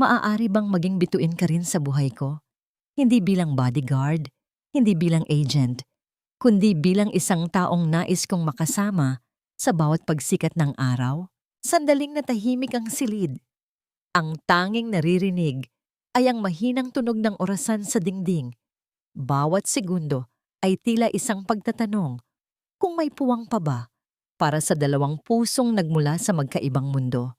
maaari bang maging bituin ka rin sa buhay ko? Hindi bilang bodyguard, hindi bilang agent, kundi bilang isang taong nais kong makasama sa bawat pagsikat ng araw. Sandaling natahimik ang silid. Ang tanging naririnig ay ang mahinang tunog ng orasan sa dingding. Bawat segundo ay tila isang pagtatanong kung may puwang pa ba para sa dalawang pusong nagmula sa magkaibang mundo.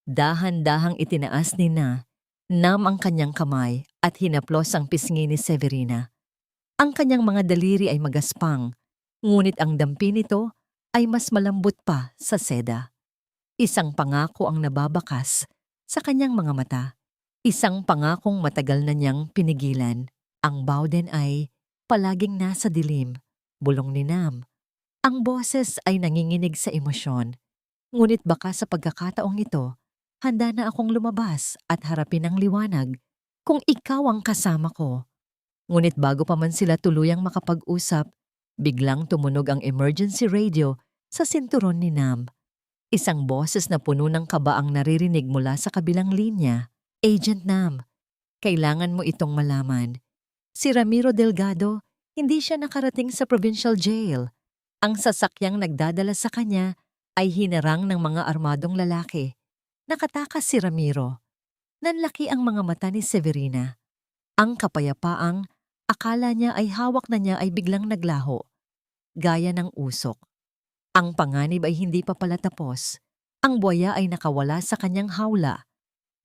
Dahan-dahang itinaas ni Nam ang kanyang kamay at hinaplos ang pisngi ni Severina. Ang kanyang mga daliri ay magaspang, ngunit ang dampi nito ay mas malambot pa sa seda. Isang pangako ang nababakas sa kanyang mga mata. Isang pangakong matagal na niyang pinigilan. Ang bawden ay palaging nasa dilim, bulong ni Nam. Ang boses ay nanginginig sa emosyon. Ngunit baka sa pagkakataong ito, handa na akong lumabas at harapin ang liwanag kung ikaw ang kasama ko. Ngunit bago pa man sila tuluyang makapag-usap, biglang tumunog ang emergency radio sa sinturon ni Nam. Isang boses na puno ng kaba ang naririnig mula sa kabilang linya. Agent Nam, kailangan mo itong malaman. Si Ramiro Delgado, hindi siya nakarating sa provincial jail. Ang sasakyang nagdadala sa kanya ay hinarang ng mga armadong lalaki. Nakatakas si Ramiro. Nanlaki ang mga mata ni Severina. Ang kapayapaang akala niya ay hawak na niya ay biglang naglaho, gaya ng usok. Ang panganib ay hindi pa pala tapos. Ang buwaya ay nakawala sa kanyang hawla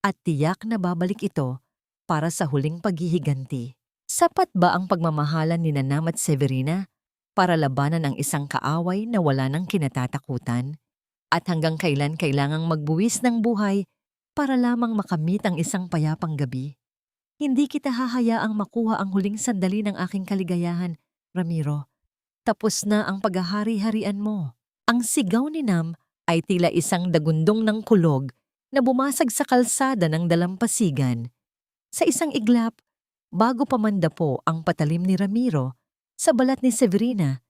at tiyak na babalik ito para sa huling paghihiganti. Sapat ba ang pagmamahalan ni Nam at Severina para labanan ang isang kaaway na wala ng kinatatakutan? At hanggang kailan kailangang magbuwis ng buhay para lamang makamit ang isang payapang gabi? Hindi kita hahayaang makuha ang huling sandali ng aking kaligayahan, Ramiro. Tapos na ang paghahari-harian mo. Ang sigaw ni Nam ay tila isang dagundong ng kulog na bumasag sa kalsada ng dalampasigan. Sa isang iglap, bago pa mandapo ang patalim ni Ramiro, sa balat ni Severina,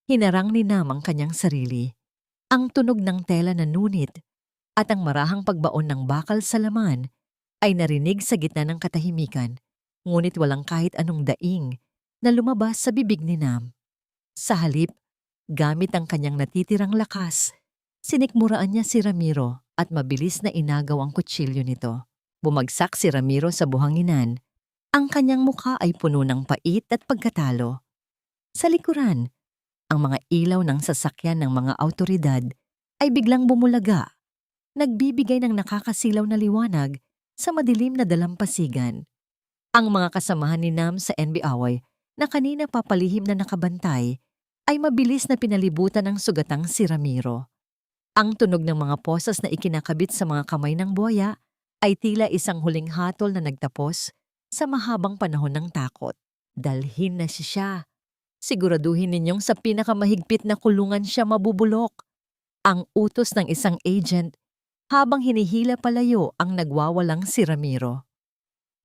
hinarang ni Nam ang kanyang sarili. Ang tunog ng tela na nunit at ang marahang pagbaon ng bakal sa laman ay narinig sa gitna ng katahimikan, ngunit walang kahit anong daing na lumabas sa bibig ni Nam. Sa halip, gamit ang kanyang natitirang lakas, sinikmuraan niya si Ramiro at mabilis na inagaw ang kutsilyo nito. Bumagsak si Ramiro sa buhanginan. Ang kanyang mukha ay puno ng pait at pagkatalo. Sa likuran, ang mga ilaw ng sasakyan ng mga awtoridad ay biglang bumulaga, nagbibigay ng nakakasilaw na liwanag sa madilim na dalampasigan. Ang mga kasamahan ni Nam sa NBI na kanina papalihim na nakabantay ay mabilis na pinalibutan ng sugatang si Ramiro. Ang tunog ng mga posas na ikinakabit sa mga kamay ng buwaya ay tila isang huling hatol na nagtapos sa mahabang panahon ng takot. Dalhin na siya. Siguraduhin ninyong sa pinakamahigpit na kulungan siya mabubulok. Ang utos ng isang agent habang hinihila palayo ang nagwawalang si Ramiro.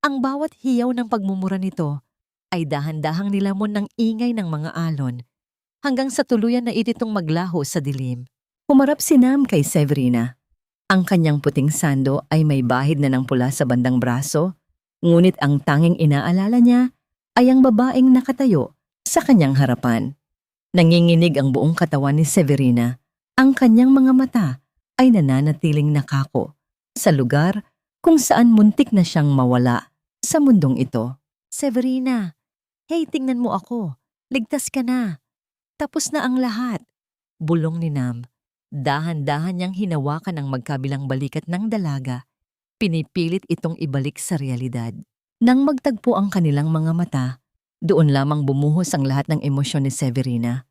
Ang bawat hiyaw ng pagmumura nito ay dahan-dahang nilamon ng ingay ng mga alon hanggang sa tuluyan na ititong maglaho sa dilim. Humarap si Nam kay Severina. Ang kanyang puting sando ay may bahid na ng pula sa bandang braso, ngunit ang tanging inaalala niya ay ang babaeng nakatayo sa kanyang harapan. Nanginginig ang buong katawan ni Severina. Ang kanyang mga mata ay nananatiling nakako sa lugar kung saan muntik na siyang mawala sa mundong ito. Severina, hey, tingnan mo ako. Ligtas ka na. Tapos na ang lahat. Bulong ni Nam. Dahan-dahan niyang hinawakan ang magkabilang balikat ng dalaga. Pinipilit itong ibalik sa realidad. Nang magtagpo ang kanilang mga mata, doon lamang bumuhos ang lahat ng emosyon ni Severina.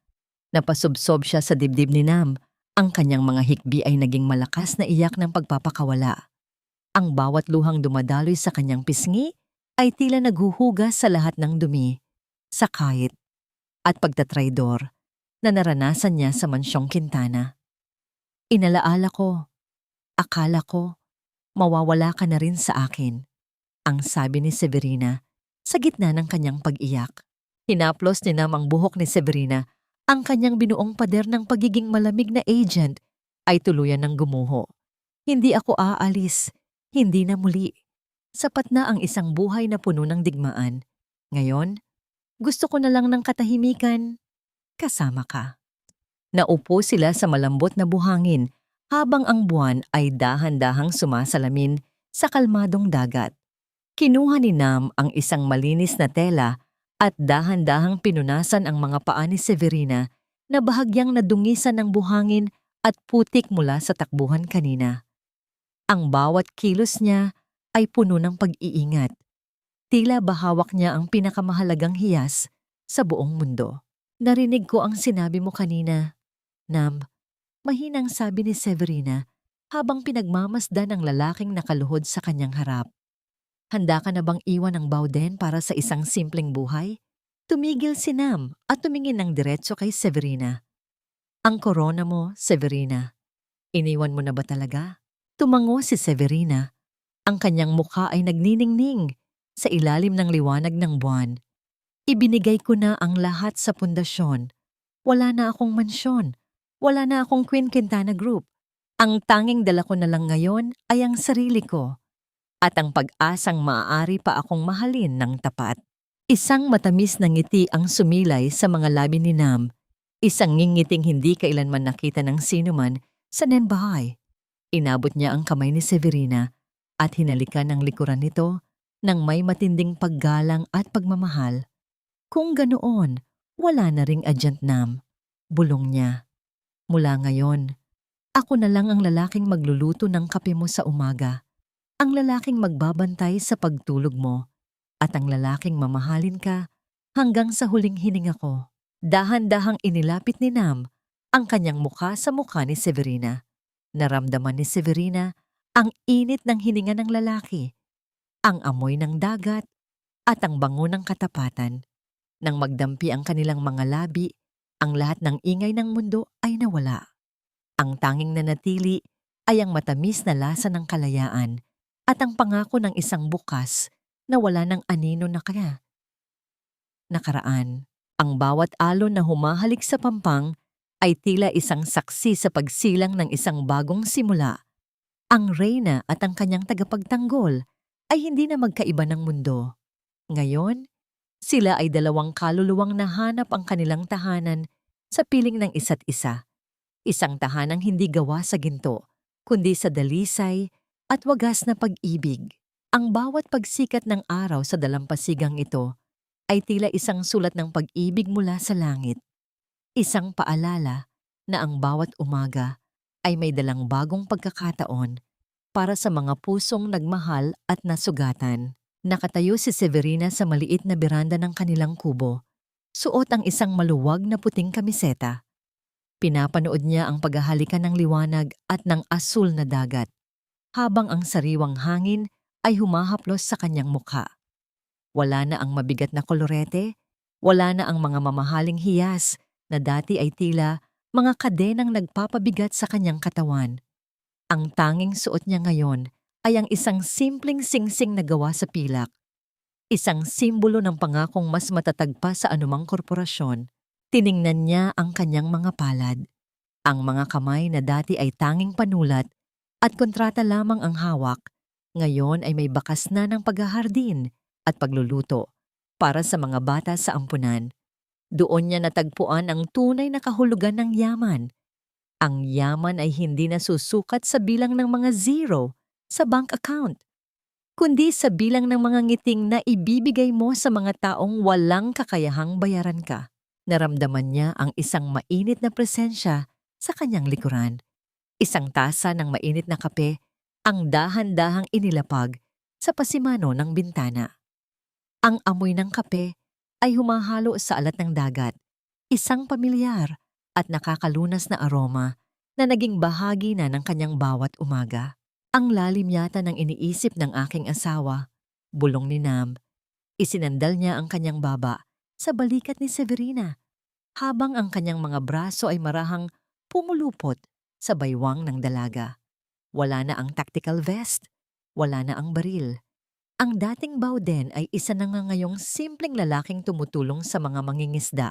Napasubsob siya sa dibdib ni Nam. Ang kanyang mga hikbi ay naging malakas na iyak ng pagpapakawala. Ang bawat luhang dumadaloy sa kanyang pisngi ay tila naghuhugas sa lahat ng dumi, sakit, at pagtatraidor na naranasan niya sa mansyong Quintana. Inalaala ko, akala ko, mawawala ka na rin sa akin, ang sabi ni Severina sa gitna ng kanyang pag-iyak. Hinaplos ni Nam ang buhok ni Severina. Ang kanyang binuong pader ng pagiging malamig na agent ay tuluyan ng gumuho. Hindi ako aalis, hindi na muli. Sapat na ang isang buhay na puno ng digmaan. Ngayon, gusto ko na lang ng katahimikan. Kasama ka. Naupo sila sa malambot na buhangin habang ang buwan ay dahan-dahang sumasalamin sa kalmadong dagat. Kinuha ni Nam ang isang malinis na tela at dahan-dahang pinunasan ang mga paa ni Severina na bahagyang nadungisan ng buhangin at putik mula sa takbuhan kanina. Ang bawat kilos niya ay puno ng pag-iingat. Tila bahawak niya ang pinakamahalagang hiyas sa buong mundo. Narinig ko ang sinabi mo kanina, Nam, mahinang sabi ni Severina habang pinagmamasdan ang lalaking nakaluhod sa kanyang harap. Handa ka na bang iwan ang Bawden para sa isang simpleng buhay? Tumigil si Nam at tumingin ng diretso kay Severina. Ang korona mo, Severina. Iniwan mo na ba talaga? Tumango si Severina. Ang kanyang mukha ay nagniningning sa ilalim ng liwanag ng buwan. Ibinigay ko na ang lahat sa pundasyon. Wala na akong mansyon. Wala na akong Queen Quintana Group. Ang tanging dala ko na lang ngayon ay ang sarili ko. At ang pag-asang maaari pa akong mahalin ng tapat. Isang matamis na ngiti ang sumilay sa mga labi ni Nam. Isang ngingiting hindi kailanman nakita ng sinuman sa Nenbahay. Inabot niya ang kamay ni Severina at hinalikan ang likuran nito ng may matinding paggalang at pagmamahal. Kung ganoon, wala na ring Agent Nam. Bulong niya. Mula ngayon, ako na lang ang lalaking magluluto ng kape mo sa umaga. Ang lalaking magbabantay sa pagtulog mo at ang lalaking mamahalin ka hanggang sa huling hininga ko. Dahan-dahang inilapit ni Nam ang kanyang mukha sa mukha ni Severina. Naramdaman ni Severina ang init ng hininga ng lalaki, ang amoy ng dagat at ang bango ng katapatan. Nang magdampi ang kanilang mga labi, ang lahat ng ingay ng mundo ay nawala. Ang tanging nanatili ay ang matamis na lasa ng kalayaan at ang pangako ng isang bukas na wala ng anino na kaya. Nakaraan, ang bawat alon na humahalik sa pampang ay tila isang saksi sa pagsilang ng isang bagong simula. Ang reyna at ang kanyang tagapagtanggol ay hindi na magkaiba ng mundo. Ngayon, sila ay dalawang kaluluwang nahanap ang kanilang tahanan sa piling ng isa't isa. Isang tahanang hindi gawa sa ginto, kundi sa dalisay at wagas na pag-ibig. Ang bawat pagsikat ng araw sa dalampasigang ito ay tila isang sulat ng pag-ibig mula sa langit. Isang paalala na ang bawat umaga ay may dalang bagong pagkakataon para sa mga pusong nagmahal at nasugatan. Nakatayo si Severina sa maliit na beranda ng kanilang kubo. Suot ang isang maluwag na puting kamiseta. Pinapanood niya ang paghahalikan ng liwanag at ng asul na dagat, habang ang sariwang hangin ay humahaplos sa kanyang mukha. Wala na ang mabigat na kolorete, wala na ang mga mamahaling hiyas na dati ay tila mga kadenang nagpapabigat sa kanyang katawan. Ang tanging suot niya ngayon ay ang isang simpleng singsing na gawa sa pilak. Isang simbolo ng pangakong mas matatag pa sa anumang korporasyon. Tiningnan niya ang kanyang mga palad. Ang mga kamay na dati ay tanging panulat at kontrata lamang ang hawak, ngayon ay may bakas na ng paghahardin at pagluluto para sa mga bata sa ampunan. Doon niya natagpuan ang tunay na kahulugan ng yaman. Ang yaman ay hindi nasusukat sa bilang ng mga zero sa bank account, kundi sa bilang ng mga ngiting na ibibigay mo sa mga taong walang kakayahang bayaran ka. Naramdaman niya ang isang mainit na presensya sa kanyang likuran. Isang tasa ng mainit na kape ang dahan-dahang inilapag sa pasimano ng bintana. Ang amoy ng kape ay humahalo sa alat ng dagat, isang pamilyar at nakakalunas na aroma na naging bahagi na ng kanyang bawat umaga. Ang lalim yata ng iniisip ng aking asawa, bulong ni Nam. Isinandal niya ang kanyang baba sa balikat ni Severina habang ang kanyang mga braso ay marahang pumulupot sa baywang ng dalaga. Wala na ang tactical vest, wala na ang baril. Ang dating Bauden ay isa na nga ngayong simpleng lalaking tumutulong sa mga mangingisda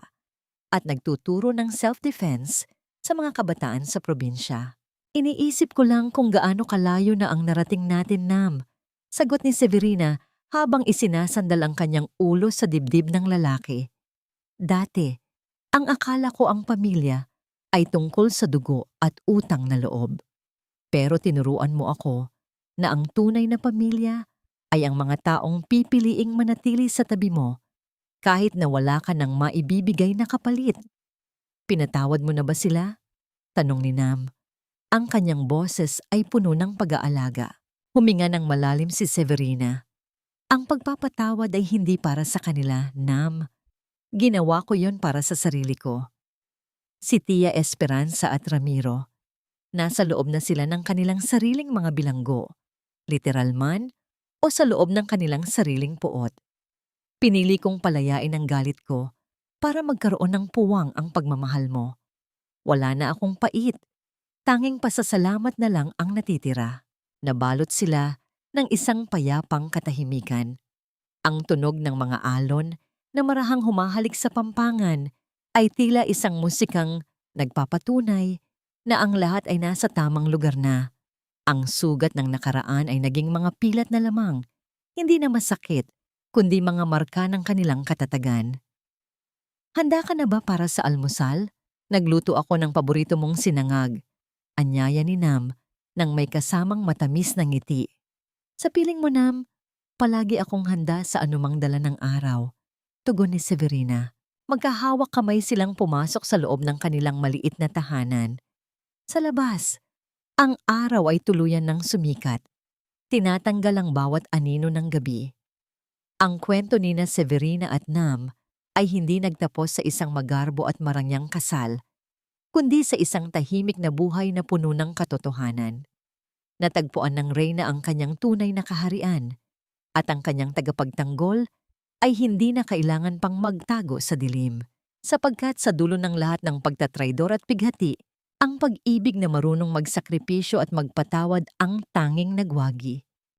at nagtuturo ng self-defense sa mga kabataan sa probinsya. Iniisip ko lang kung gaano kalayo na ang narating natin, Nam. Sagot ni Severina habang isinasandal ang kanyang ulo sa dibdib ng lalaki. Dati, ang akala ko ang pamilya ay tungkol sa dugo at utang na loob. Pero tinuruan mo ako na ang tunay na pamilya ay ang mga taong pipiliing manatili sa tabi mo kahit na wala ka ng maibibigay na kapalit. Pinatawad mo na ba sila? Tanong ni Nam. Ang kanyang boses ay puno ng pag-aalaga. Huminga ng malalim si Severina. Ang pagpapatawad ay hindi para sa kanila, Nam. Ginawa ko yon para sa sarili ko. Si Tia Esperanza at Ramiro, nasa loob na sila ng kanilang sariling mga bilanggo, literal man o sa loob ng kanilang sariling puot. Pinili kong palayain ang galit ko para magkaroon ng puwang ang pagmamahal mo. Wala na akong pait. Tanging pasasalamat na lang ang natitira. Nabalot sila ng isang payapang katahimikan. Ang tunog ng mga alon na marahang humahalik sa pampangan ay tila isang musikang nagpapatunay na ang lahat ay nasa tamang lugar na. Ang sugat ng nakaraan ay naging mga pilat na lamang, hindi na masakit, kundi mga marka ng kanilang katatagan. Handa ka na ba para sa almusal? Nagluto ako ng paborito mong sinangag. Anyaya ni Nam nang may kasamang matamis na ngiti. Sa piling mo, Nam, palagi akong handa sa anumang dala ng araw. Tugon ni Severina. Magkahawak kamay silang pumasok sa loob ng kanilang maliit na tahanan. Sa labas, ang araw ay tuluyan ng sumikat. Tinatanggal ang bawat anino ng gabi. Ang kwento ni na Severina at Nam ay hindi nagtapos sa isang magarbo at marangyang kasal, kundi sa isang tahimik na buhay na puno ng katotohanan. Natagpuan ng Reyna ang kanyang tunay na kaharian at ang kanyang tagapagtanggol ay hindi na kailangan pang magtago sa dilim, sapagkat sa dulo ng lahat ng pagtatraidor at pighati, ang pag-ibig na marunong magsakripisyo at magpatawad ang tanging nagwagi.